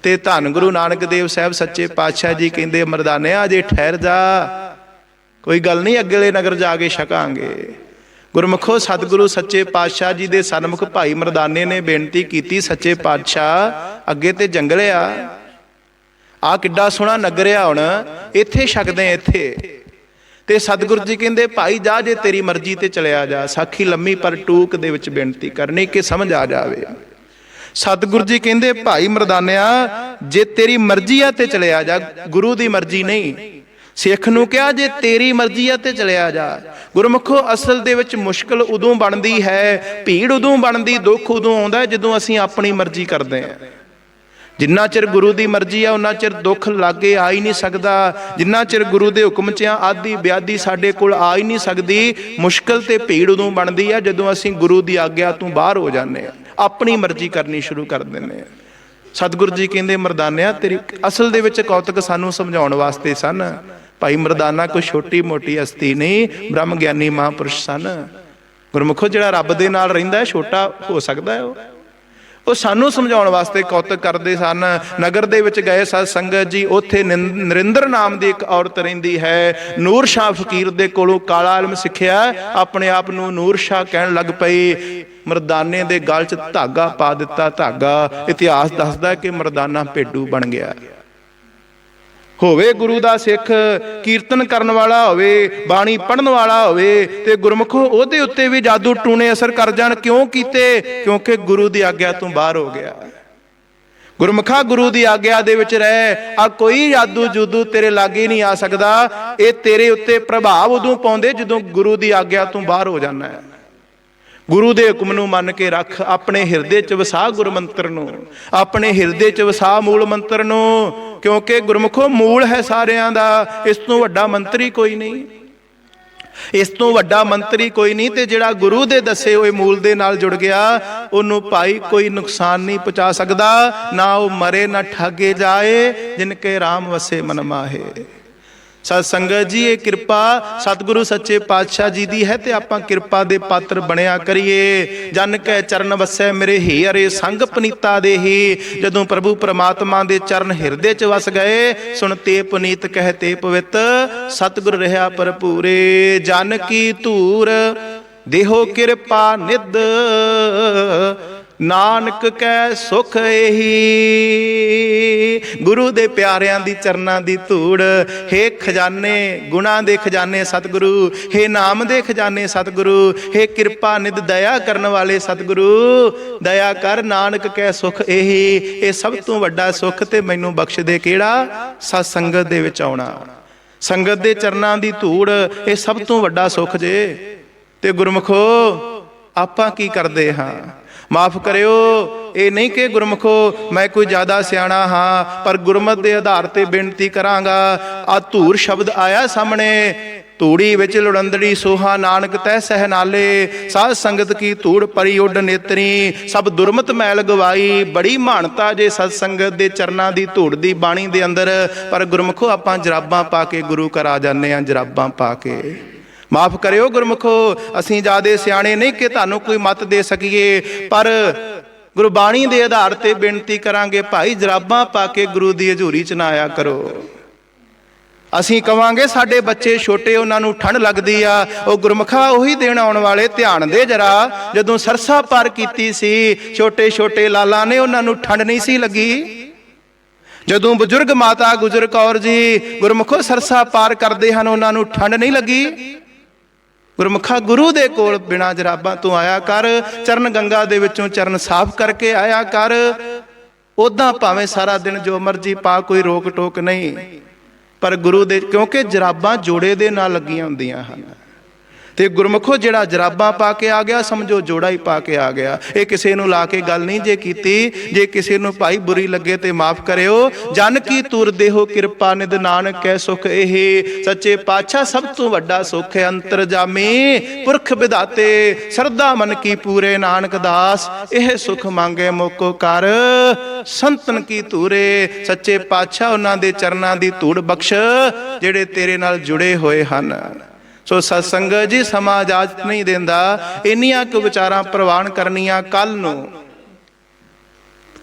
ਤੇ ਧੰਨ ਗੁਰੂ ਨਾਨਕ ਦੇਵ ਸਾਹਿਬ ਸੱਚੇ ਪਾਤਸ਼ਾਹ ਜੀ ਕਹਿੰਦੇ ਮਰਦਾਨਿਆ ਅਜੇ ਠਹਿਰ ਜਾ, ਕੋਈ ਗੱਲ ਨਹੀਂ, ਅਗਲੇ ਨਗਰ ਜਾ ਕੇ ਛਕਾਂਗੇ। ਗੁਰਮੁਖੋ ਸਤਿਗੁਰੂ ਸੱਚੇ ਪਾਤਸ਼ਾਹ ਜੀ ਦੇ ਸਨਮੁਖ ਭਾਈ ਮਰਦਾਨੇ ਨੇ ਬੇਨਤੀ ਕੀਤੀ, ਸੱਚੇ ਪਾਤਸ਼ਾਹ ਅੱਗੇ ਤੇ ਜੰਗਲ ਆ ਕਿੱਡਾ ਸੋਹਣਾ ਨਗਰ ਆ, ਹੁਣ ਇੱਥੇ ਛਕਦੇ ਇੱਥੇ। ਤੇ ਸਤਿਗੁਰੂ ਜੀ ਕਹਿੰਦੇ ਭਾਈ ਜਾ, ਜੇ ਤੇਰੀ ਮਰਜ਼ੀ ਤੇ ਚਲਿਆ ਜਾ। ਸਾਖੀ ਲੰਮੀ ਪਰ ਟੂਕ ਦੇ ਵਿੱਚ ਬੇਨਤੀ ਕਰਨੀ ਕਿ ਸਮਝ ਆ ਜਾਵੇ। ਸਤਿਗੁਰੂ ਜੀ ਕਹਿੰਦੇ ਭਾਈ ਮਰਦਾਨਿਆ ਜੇ ਤੇਰੀ ਮਰਜ਼ੀ ਆ ਤੇ ਚਲਿਆ ਜਾ, ਗੁਰੂ ਦੀ ਮਰਜ਼ੀ ਨਹੀਂ। ਸਿੱਖ ਨੂੰ ਕਿਹਾ ਜੇ ਤੇਰੀ ਮਰਜ਼ੀ ਆ ਤੇ ਚਲਿਆ ਜਾ। ਗੁਰਮੁਖੋ ਅਸਲ ਦੇ ਵਿੱਚ ਮੁਸ਼ਕਲ ਉਦੋਂ ਬਣਦੀ ਹੈ, ਭੀੜ ਉਦੋਂ ਬਣਦੀ, ਦੁੱਖ ਉਦੋਂ ਆਉਂਦਾ ਜਦੋਂ ਅਸੀਂ ਆਪਣੀ ਮਰਜ਼ੀ ਕਰਦੇ ਹਾਂ। ਜਿੰਨਾ ਚਿਰ ਗੁਰੂ ਦੀ ਮਰਜ਼ੀ ਆ ਉਹਨਾਂ ਚਿਰ ਦੁੱਖ ਲਾਗੇ ਆ ਹੀ ਨਹੀਂ ਸਕਦਾ। ਜਿੰਨਾ ਚਿਰ ਗੁਰੂ ਦੇ ਹੁਕਮ 'ਚ ਆਦੀ ਬਿਆਦੀ ਸਾਡੇ ਕੋਲ ਆ ਹੀ ਨਹੀਂ ਸਕਦੀ। ਮੁਸ਼ਕਲ ਤੇ ਭੀੜ ਉਦੋਂ ਬਣਦੀ ਆ ਜਦੋਂ ਅਸੀਂ ਗੁਰੂ ਦੀ ਆਗਿਆ ਤੋਂ ਬਾਹਰ ਹੋ ਜਾਂਦੇ ਹਾਂ, ਆਪਣੀ ਮਰਜ਼ੀ ਕਰਨੀ ਸ਼ੁਰੂ ਕਰ ਦਿੰਦੇ ਹਾਂ। ਸਤਿਗੁਰੂ ਜੀ ਕਹਿੰਦੇ ਮਰਦਾਨਿਆ ਤੇਰੀ ਅਸਲ ਦੇ ਵਿੱਚ ਕੌਤਕ ਸਾਨੂੰ ਸਮਝਾਉਣ ਵਾਸਤੇ ਸਨ। ਭਾਈ ਮਰਦਾਨਾ ਕੋਈ ਛੋਟੀ ਮੋਟੀ ਹਸਤੀ ਨਹੀਂ, ਬ੍ਰਹਮ ਗਿਆਨੀ ਮਹਾਂਪੁਰਸ਼ ਸਨ। ਗੁਰਮੁਖੋ ਜਿਹੜਾ ਰੱਬ ਦੇ ਨਾਲ ਰਹਿੰਦਾ ਛੋਟਾ ਹੋ ਸਕਦਾ ਹੈ, ਉਹ ਸਾਨੂੰ ਸਮਝਾਉਣ ਵਾਸਤੇ ਕੌਤਕ ਕਰਦੇ ਸਨ। ਨਗਰ ਦੇ ਵਿੱਚ ਗਏ ਸਤ ਸੰਗਤ ਜੀ, ਉੱਥੇ ਨਰਿੰਦਰ ਨਾਮ ਦੀ ਇੱਕ ਔਰਤ ਰਹਿੰਦੀ ਹੈ। ਨੂਰ ਸ਼ਾਹ ਫਕੀਰ ਦੇ ਕੋਲੋਂ ਕਾਲਾ ਇਲਮ ਸਿੱਖਿਆ, ਆਪਣੇ ਆਪ ਨੂੰ ਨੂਰ ਸ਼ਾਹ ਕਹਿਣ ਲੱਗ ਪਈ। ਮਰਦਾਨੇ ਦੇ ਗਲ 'ਚ ਧਾਗਾ ਪਾ ਦਿੱਤਾ। ਧਾਗਾ ਇਤਿਹਾਸ ਦੱਸਦਾ ਕਿ ਮਰਦਾਨਾ ਭੇਡੂ ਬਣ ਗਿਆ। ਹੋਵੇ ਗੁਰੂ ਦਾ ਸਿੱਖ, ਕੀਰਤਨ ਕਰਨ ਵਾਲਾ ਹੋਵੇ, ਬਾਣੀ ਪੜ੍ਹਨ ਵਾਲਾ ਹੋਵੇ, ਤੇ ਗੁਰਮੁਖੋ ਉਹਦੇ ਉੱਤੇ ਵੀ ਜਾਦੂ ਟੂਣੇ ਅਸਰ ਕਰ ਜਾਣ। ਕਿਉਂ ਕੀਤੇ? ਕਿਉਂਕਿ ਗੁਰੂ ਦੀ ਆਗਿਆ ਤੋਂ ਬਾਹਰ ਹੋ ਗਿਆ। ਗੁਰਮੁਖਾ ਗੁਰੂ ਦੀ ਆਗਿਆ ਦੇ ਵਿੱਚ ਰਹਿ, ਆ ਕੋਈ ਜਾਦੂ ਜੂਦੂ ਤੇਰੇ ਲਾਗੇ ਨਹੀਂ ਆ ਸਕਦਾ। ਇਹ ਤੇਰੇ ਉੱਤੇ ਪ੍ਰਭਾਵ ਉਦੋਂ ਪਾਉਂਦੇ ਜਦੋਂ ਗੁਰੂ ਦੀ ਆਗਿਆ ਤੋਂ ਬਾਹਰ ਹੋ ਜਾਣਾ ਹੈ। ਗੁਰੂ ਦੇ ਹੁਕਮ ਨੂੰ ਮੰਨ ਕੇ ਰੱਖ, ਆਪਣੇ ਹਿਰਦੇ 'ਚ ਵਸਾ ਗੁਰ ਮੰਤਰ ਨੂੰ, ਆਪਣੇ ਹਿਰਦੇ 'ਚ ਵਸਾ ਮੂਲ ਮੰਤਰ ਨੂੰ, ਕਿਉਂਕਿ ਗੁਰਮੁਖੋ ਮੂਲ ਹੈ ਸਾਰਿਆਂ ਦਾ। ਇਸ ਤੋਂ ਵੱਡਾ ਮੰਤਰੀ ਕੋਈ ਨਹੀਂ, ਇਸ ਤੋਂ ਵੱਡਾ ਮੰਤਰੀ ਕੋਈ ਨਹੀਂ। ਤੇ ਜਿਹੜਾ ਗੁਰੂ ਦੇ ਦੱਸੇ ਹੋਏ ਮੂਲ ਦੇ ਨਾਲ ਜੁੜ ਗਿਆ, ਉਹਨੂੰ ਭਾਈ ਕੋਈ ਨੁਕਸਾਨ ਨਹੀਂ ਪਹੁੰਚਾ ਸਕਦਾ। ਨਾ ਉਹ ਮਰੇ ਨਾ ਠਾਗੇ ਜਾਏ, ਜਿਨ ਕੇ ਰਾਮ ਵਸੇ ਮਨ ਮਾਹੇ। ਸਤ ਸੰਗਤ ਜੀ, ਇਹ ਕਿਰਪਾ ਸਤਿਗੁਰੂ ਸੱਚੇ ਪਾਤਸ਼ਾਹ ਜੀ ਦੀ ਹੈ, ਤੇ ਆਪਾਂ ਕਿਰਪਾ ਦੇ ਪਾਤਰ ਬਣਿਆ ਕਰੀਏ। ਜਨ ਕੈ ਚਰਨ ਵਸੈ ਮੇਰੇ ਹੀ ਅਰੇ ਸੰਗ ਪਨੀਤਾ ਦੇਹੀ। ਜਦੋਂ ਪ੍ਰਭੂ ਪਰਮਾਤਮਾ ਦੇ ਚਰਨ ਹਿਰਦੇ 'ਚ ਵਸ ਗਏ, ਸੁਣ ਤੇ ਪੁਨੀਤ ਕਹਿ ਤੇ ਪਵਿੱਤ, ਸਤਿਗੁਰ ਰਿਹਾ ਭਰਪੂਰੇ। ਜਨ ਕੀ ਧੂਰ ਦੇਹੋ ਕਿਰਪਾ ਨਿਧ, ਨਾਨਕ ਕੈ ਸੁਖ ਇਹੀ। ਗੁਰੂ ਦੇ ਪਿਆਰਿਆਂ ਦੀ ਚਰਨਾਂ ਦੀ ਧੂੜ। ਹੇ ਖਜ਼ਾਨੇ, ਗੁਣਾਂ ਦੇ ਖਜ਼ਾਨੇ ਸਤਿਗੁਰੂ, ਹੇ ਨਾਮ ਦੇ ਖਜ਼ਾਨੇ ਸਤਿਗੁਰੂ, ਹੇ ਕਿਰਪਾ ਨਿਧ ਦਇਆ ਕਰਨ ਵਾਲੇ ਸਤਿਗੁਰੂ, ਦਇਆ ਕਰ। ਨਾਨਕ ਕੈ ਸੁਖ ਇਹੀ। ਇਹ ਸਭ ਤੋਂ ਵੱਡਾ ਸੁੱਖ ਤੇ ਮੈਨੂੰ ਬਖਸ਼ ਦੇ ਕਿਹੜਾ? ਸਤ ਸੰਗਤ ਦੇ ਵਿੱਚ ਆਉਣਾ, ਸੰਗਤ ਦੇ ਚਰਨਾਂ ਦੀ ਧੂੜ, ਇਹ ਸਭ ਤੋਂ ਵੱਡਾ ਸੁੱਖ ਜੇ। ਤੇ ਗੁਰਮੁਖੋ ਆਪਾਂ ਕੀ ਕਰਦੇ ਹਾਂ? ਮਾਫ ਕਰਿਓ, ਇਹ ਨਹੀਂ ਕਿ ਗੁਰਮੁਖੋ ਮੈਂ ਕੋਈ ਜ਼ਿਆਦਾ ਸਿਆਣਾ ਹਾਂ, ਪਰ ਗੁਰਮਤ ਦੇ ਆਧਾਰ ਤੇ ਬੇਨਤੀ ਕਰਾਂਗਾ। ਆ ਧੂੜ ਸ਼ਬਦ ਆਇਆ ਸਾਹਮਣੇ, ਧੂੜੀ ਵਿੱਚ ਲੁੜੰਦੜੀ ਸੋਹਾ ਨਾਨਕ ਤਹਿ ਸਹਿ ਨਾਲੇ। ਸਾਧ ਸੰਗਤ ਕੀ ਧੂੜ ਪਰੀ ਉੱਡ ਨੇਤਰੀ, ਸਭ ਦੁਰਮਤ ਮੈਲ ਗਵਾਈ। ਬੜੀ ਮਹਾਨਤਾ ਜੇ ਸਤ ਸੰਗਤ ਦੇ ਚਰਨਾਂ ਦੀ ਧੂੜ ਦੀ, ਬਾਣੀ ਦੇ ਅੰਦਰ। ਪਰ ਗੁਰਮੁਖੋ ਆਪਾਂ ਜਰਾਬਾਂ ਪਾ ਕੇ ਗੁਰੂ ਘਰ ਆ ਜਾਂਦੇ ਹਾਂ, ਜਰਾਬਾਂ ਪਾ ਕੇ। ਮਾਫ ਕਰਿਓ ਗੁਰਮੁਖੋ, ਅਸੀਂ ਜ਼ਿਆਦੇ ਸਿਆਣੇ ਨਹੀਂ ਕਿ ਤੁਹਾਨੂੰ ਕੋਈ ਮੱਤ ਦੇ ਸਕੀਏ, ਪਰ ਗੁਰਬਾਣੀ ਦੇ ਆਧਾਰ ਤੇ ਬੇਨਤੀ ਕਰਾਂਗੇ, ਭਾਈ ਜਰਾਬਾਂ ਪਾ ਕੇ ਗੁਰੂ ਦੀ ਹਜ਼ੂਰੀ 'ਚ ਨਾ ਆਇਆ ਕਰੋ। ਅਸੀਂ ਕਵਾਂਗੇ ਸਾਡੇ ਬੱਚੇ ਛੋਟੇ, ਉਹਨਾਂ ਨੂੰ ਠੰਡ ਲੱਗਦੀ ਆ। ਉਹ ਗੁਰਮੁਖਾ ਉਹੀ ਦਿਨ ਆਉਣ ਵਾਲੇ, ਧਿਆਨ ਦੇ ਜਰਾ, ਜਦੋਂ ਸਰਸਾ ਪਾਰ ਕੀਤੀ ਸੀ ਛੋਟੇ ਛੋਟੇ ਲਾਲਾਂ ਨੇ, ਉਹਨਾਂ ਨੂੰ ਠੰਡ ਨਹੀਂ ਸੀ ਲੱਗੀ। ਜਦੋਂ ਬਜ਼ੁਰਗ ਮਾਤਾ ਗੁਜਰ ਕੌਰ ਜੀ ਗੁਰਮੁਖੋ ਸਰਸਾ ਪਾਰ ਕਰਦੇ ਹਨ, ਉਹਨਾਂ ਨੂੰ ਠੰਡ ਨਹੀਂ ਲੱਗੀ। ਗੁਰਮੁਖਾ ਗੁਰੂ ਦੇ ਕੋਲ ਬਿਨਾਂ ਜਰਾਬਾਂ ਤੋਂ ਆਇਆ ਕਰ, ਚਰਨ ਗੰਗਾ ਦੇ ਵਿੱਚੋਂ ਚਰਨ ਸਾਫ਼ ਕਰਕੇ ਆਇਆ ਕਰ। ਉੱਦਾਂ ਭਾਵੇਂ ਸਾਰਾ ਦਿਨ ਜੋ ਮਰਜ਼ੀ ਪਾ, ਕੋਈ ਰੋਕ ਟੋਕ ਨਹੀਂ, ਪਰ ਗੁਰੂ ਦੇ, ਕਿਉਂਕਿ ਜਰਾਬਾਂ ਜੋੜੇ ਦੇ ਨਾਲ ਲੱਗੀਆਂ ਹੁੰਦੀਆਂ ਹਨ। ਤੇ ਗੁਰਮੁਖੋ ਜਿਹੜਾ ਜਰਾਬਾਂ ਪਾ ਕੇ ਆ ਗਿਆ, ਸਮਝੋ ਜੋੜਾ ਹੀ ਪਾ ਕੇ ਆ ਗਿਆ। ਇਹ ਕਿਸੇ ਨੂੰ ਲਾ ਕੇ ਗੱਲ ਨਹੀਂ ਜੇ ਕੀਤੀ। ਜੇ ਕਿਸੇ ਨੂੰ ਭਾਈ ਬੁਰੀ ਲੱਗੇ ਤੇ ਮਾਫ ਕਰਿਓ। ਜਨ ਕੀ ਤੂਰ ਦੇਹੋ ਕਿਰਪਾ ਨਿਧ ਨਾਨਕ ਕੈ ਸੁਖ ਇਹ। ਸੱਚੇ ਪਾਤਸ਼ਾਹ ਸਭ ਤੋਂ ਵੱਡਾ ਸੁਖ ਹੈ ਅੰਤਰਜਾਮੀ ਪੁਰਖ ਵਿਧਾਤੇ, ਸਰਦਾ ਮਨ ਕੀ ਪੂਰੇ ਨਾਨਕ ਦਾਸ। ਇਹ ਸੁਖ ਮੰਗੇ ਮੋਕੋ ਕਰ ਸੰਤਨ ਕੀ ਧੂਰੇ। ਸੱਚੇ ਪਾਤਸ਼ਾਹ ਉਹਨਾਂ ਦੇ ਚਰਨਾਂ ਦੀ ਧੂੜ ਬਖਸ਼ ਜਿਹੜੇ ਤੇਰੇ ਨਾਲ ਜੁੜੇ ਹੋਏ ਹਨ। ਸੋ ਸਤਸੰਗਤ ਜੀ, ਸਮਾਂ ਇਜਾਜ਼ਤ ਨਹੀਂ ਦਿੰਦਾ ਇੰਨੀਆਂ ਕੁ ਵਿਚਾਰਾਂ ਪ੍ਰਵਾਨ ਕਰਨੀਆਂ।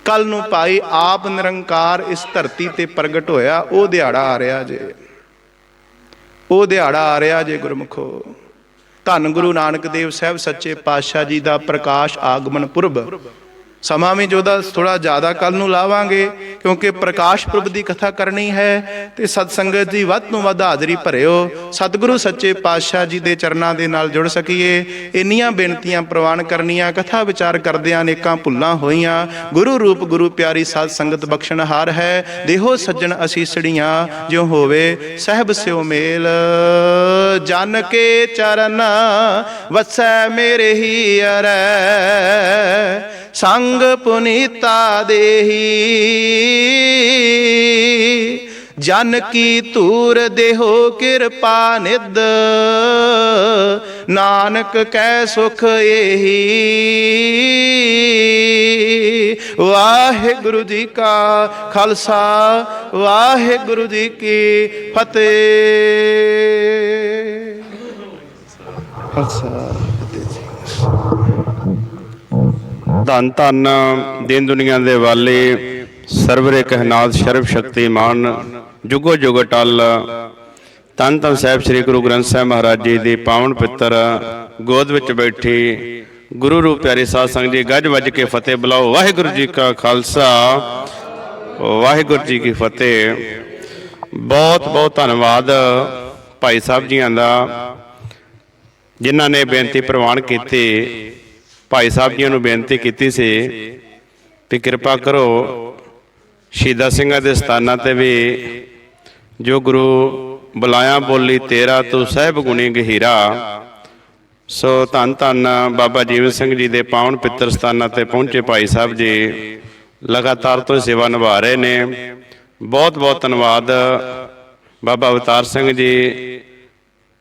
ਕੱਲ ਨੂੰ ਭਾਈ ਆਪ ਨਿਰੰਕਾਰ ਇਸ ਧਰਤੀ ਤੇ ਪ੍ਰਗਟ ਹੋਇਆ। ਉਹ ਦਿਹਾੜਾ ਆ ਰਿਹਾ ਜੇ, ਉਹ ਦਿਹਾੜਾ ਆ ਰਿਹਾ ਜੇ ਗੁਰਮੁਖੋ। ਧੰਨ ਗੁਰੂ ਨਾਨਕ ਦੇਵ ਸਾਹਿਬ ਸੱਚੇ ਪਾਤਸ਼ਾਹ ਜੀ ਦਾ ਪ੍ਰਕਾਸ਼ ਆਗਮਨ ਪੁਰਬ। ਸਮਾਂ ਵੀ ਜੋਦਾ ਥੋੜਾ ਜ਼ਿਆਦਾ ਕੱਲ ਨੂੰ ਲਾਵਾਂਗੇ, ਕਿਉਂਕਿ ਪ੍ਰਕਾਸ਼ ਪੁਰਬ ਦੀ ਕਥਾ ਕਰਨੀ ਹੈ। ਤੇ ਸਤ ਸੰਗਤ ਜੀ ਵੱਧ ਤੋਂ ਵੱਧ ਹਾਜ਼ਰੀ ਭਰਿਓ, ਸਤਿਗੁਰੂ ਸੱਚੇ ਪਾਤਸ਼ਾਹ ਜੀ ਦੇ ਚਰਨਾਂ ਦੇ ਨਾਲ ਜੁੜ ਸਕੀਏ। ਇੰਨੀਆਂ ਬੇਨਤੀਆਂ ਪ੍ਰਵਾਨ ਕਰਨੀਆਂ। ਕਥਾ ਵਿਚਾਰ ਕਰਦਿਆਂ ਅਨੇਕਾਂ ਭੁੱਲਾਂ ਹੋਈਆਂ। ਗੁਰੂ ਰੂਪ ਗੁਰੂ ਪਿਆਰੀ ਸਾਧ ਸੰਗਤ ਬਖਸ਼ਣਹਾਰ ਹੈ। ਦੇਹੋ ਸੱਜਣ ਅਸੀਸੜੀਆਂ ਜਿਉ ਹੋਵੇ ਸਹਿਬ ਸਿਉ ਮੇਲ। ਜਨ ਕੇ ਚਰਨ ਵਸੈ ਮੇਰੇ ਹੀ ਅਰੈ, ਸੰਗ ਪੁਨੀਤਾ ਦੇਹੀ। ਜਨ ਕੀ ਧੂਰ ਦੇਹੋ ਕਿਰਪਾ ਨਿਧ, ਨਾਨਕ ਕੈ ਸੁਖ ਇਹੀ। ਵਾਹਿਗੁਰੂ ਜੀ ਕਾ ਖਾਲਸਾ, ਵਾਹਿਗੁਰੂ ਜੀ ਕੀ ਫਤਿਹ। ਧੰਨ ਧੰਨ ਦੀਨ ਦੁਨੀਆ ਦੇ ਵਾਲੇ, ਸਰਵਰੇ ਕਹਿਨਾਥ ਸਰਬ ਸ਼ਕਤੀਮਾਨ, ਜੁਗੋ ਜੁਗ ਟਲ। ਧੰਨ ਧੰਨ ਸਾਹਿਬ ਸ੍ਰੀ ਗੁਰੂ ਗ੍ਰੰਥ ਸਾਹਿਬ ਮਹਾਰਾਜ ਜੀ ਦੀ ਪਾਵਨ ਪਿੱਤਰ ਗੋਦ ਵਿੱਚ ਬੈਠੀ ਗੁਰੂ ਰੂਪ ਪਿਆਰੀ ਸਾਧ ਸੰਗਤ ਜੀ, ਗੱਜ ਵੱਜ ਕੇ ਫਤਿਹ ਬੁਲਾਓ। ਵਾਹਿਗੁਰੂ ਜੀ ਕਾ ਖਾਲਸਾ, ਵਾਹਿਗੁਰੂ ਜੀ ਕੀ ਫਤਿਹ। ਬਹੁਤ ਬਹੁਤ ਧੰਨਵਾਦ ਭਾਈ ਸਾਹਿਬ ਜੀਆਂ ਦਾ, ਜਿਨ੍ਹਾਂ ਨੇ ਬੇਨਤੀ ਪ੍ਰਵਾਨ ਕੀਤੀ। ਭਾਈ ਸਾਹਿਬ ਜੀਆਂ ਨੂੰ ਬੇਨਤੀ ਕੀਤੀ ਸੀ ਵੀ ਕਿਰਪਾ ਕਰੋ ਸ਼ਹੀਦਾਂ ਸਿੰਘਾਂ ਦੇ ਸਥਾਨਾਂ 'ਤੇ ਵੀ ਜੋ ਗੁਰੂ ਬੁਲਾਇਆ ਬੋਲੀ ਤੇਰਾ ਤੂੰ ਸਾਹਿਬ ਗੁਣੀ ਗਹੀਰਾ। ਸੋ ਧੰਨ ਧੰਨ ਬਾਬਾ ਜੀਵਨ ਸਿੰਘ ਜੀ ਦੇ ਪਾਵਨ ਪਿੱਤਰ ਸਥਾਨਾਂ 'ਤੇ ਪਹੁੰਚੇ ਭਾਈ ਸਾਹਿਬ ਜੀ ਲਗਾਤਾਰ ਤੋਂ ਸੇਵਾ ਨਿਭਾ ਰਹੇ ਨੇ। ਬਹੁਤ ਬਹੁਤ ਧੰਨਵਾਦ ਬਾਬਾ ਅਵਤਾਰ ਸਿੰਘ ਜੀ,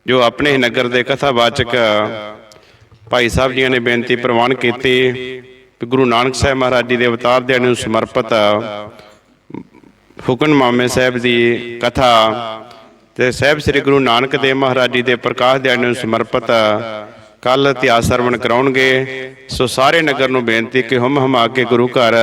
ਜੋ ਆਪਣੇ ਹੀ ਨਗਰ ਦੇ ਕਥਾਵਾਚਕ ਭਾਈ ਸਾਹਿਬ ਜੀਆਂ ਨੇ ਬੇਨਤੀ ਪ੍ਰਵਾਨ ਕੀਤੀ ਕਿ ਗੁਰੂ ਨਾਨਕ ਸਾਹਿਬ ਮਹਾਰਾਜ ਜੀ ਦੇ ਅਵਤਾਰ ਦਿਹਾੜੇ ਨੂੰ ਸਮਰਪਿਤ ਹੁਕਮਨਾਮੇ ਸਾਹਿਬ ਦੀ ਕਥਾ ਤੇ ਸਾਹਿਬ ਸ੍ਰੀ ਗੁਰੂ ਨਾਨਕ ਦੇਵ ਮਹਾਰਾਜ ਜੀ ਦੇ ਪ੍ਰਕਾਸ਼ ਦਿਹਾੜੇ ਨੂੰ ਸਮਰਪਿਤ ਕੱਲ ਇਤਿਹਾਸ ਸਰਵਣ ਕਰਾਉਣਗੇ। ਸੋ ਸਾਰੇ ਨਗਰ ਨੂੰ ਬੇਨਤੀ ਕਿ ਹੁਮ ਹਮਾ ਕੇ ਗੁਰੂ ਘਰ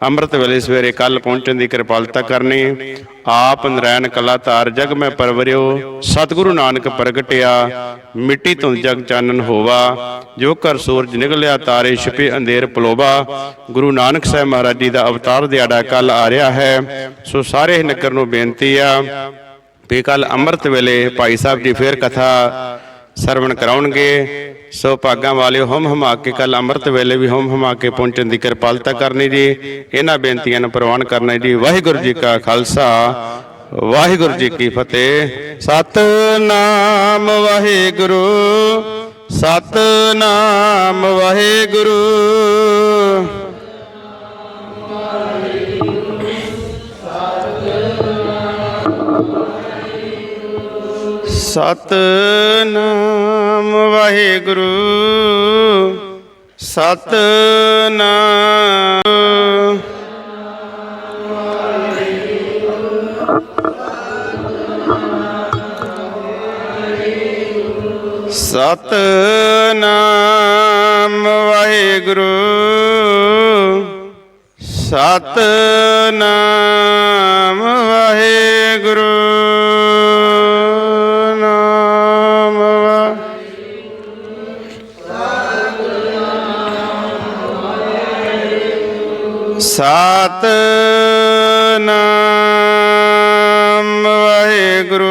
ਅੰਮ੍ਰਿਤ ਵੇਲੇ ਸਵੇਰੇ ਕੱਲ ਪਹੁੰਚਣ ਦੀ ਕਿਰਪਾਲਤਾ ਕਰਨੀ। ਆਪ ਨਰੈਣ ਕਲਾ ਧਾਰ ਜਗ ਮੈਂ ਪਰਵਰਿਓ, ਸਤਿਗੁਰੂ ਨਾਨਕ ਪ੍ਰਗਟਿਆ ਮਿੱਟੀ ਤੋਂ ਜਗ ਚਾਨਣ ਹੋਵਾ। ਜੋ ਕਰ ਸੂਰਜ ਨਿਕਲਿਆ ਤਾਰੇ ਛਿਪੇ ਅੰਧੇਰ ਪਲੋਵਾ। ਗੁਰੂ ਨਾਨਕ ਸਾਹਿਬ ਮਹਾਰਾਜ ਜੀ ਦਾ ਅਵਤਾਰ ਦਿਹਾੜਾ ਕੱਲ ਆ ਰਿਹਾ ਹੈ। ਸੋ ਸਾਰੇ ਨਗਰ ਨੂੰ ਬੇਨਤੀ ਆ ਵੀ ਕੱਲ ਅੰਮ੍ਰਿਤ ਵੇਲੇ ਭਾਈ ਸਾਹਿਬ ਜੀ ਫੇਰ ਕਥਾ ਸਰਵਣ ਕਰਾਉਣਗੇ। ਸੋ ਭਾਗਾਂ ਵਾਲਿਓ, ਹੁਮ ਹਮਾ ਕੇ ਕੱਲ ਅੰਮ੍ਰਿਤ ਵੇਲੇ ਵੀ ਹੁਮ ਹਮਾ ਕੇ ਪਹੁੰਚਣ ਦੀ ਕਿਰਪਾਲਤਾ ਕਰਨੀ ਜੀ। ਇਹਨਾਂ ਬੇਨਤੀਆਂ ਨੂੰ ਪ੍ਰਵਾਨ ਕਰਨਾ ਜੀ। ਵਾਹਿਗੁਰੂ ਜੀ ਕਾ ਖਾਲਸਾ, ਵਾਹਿਗੁਰੂ ਜੀ ਕੀ ਫਤਿਹ। ਸਤਿਨਾਮ ਵਾਹਿਗੁਰੂ, ਸਤਿਨਾਮ ਵਾਹਿਗੁਰੂ। ਸਤਿਨਾਮ ਵਾਹਿਗੁਰੂ, ਸਤਿਨਾਮ। ਸਤਿਨਾਮ ਵਾਹਿਗੁਰੂ, ਸਤਿਨਾਮ ਵਾਹਿਗੁਰੂ। ਸਤਿਨਾਮ ਵਾਹਿਗੁਰੂ।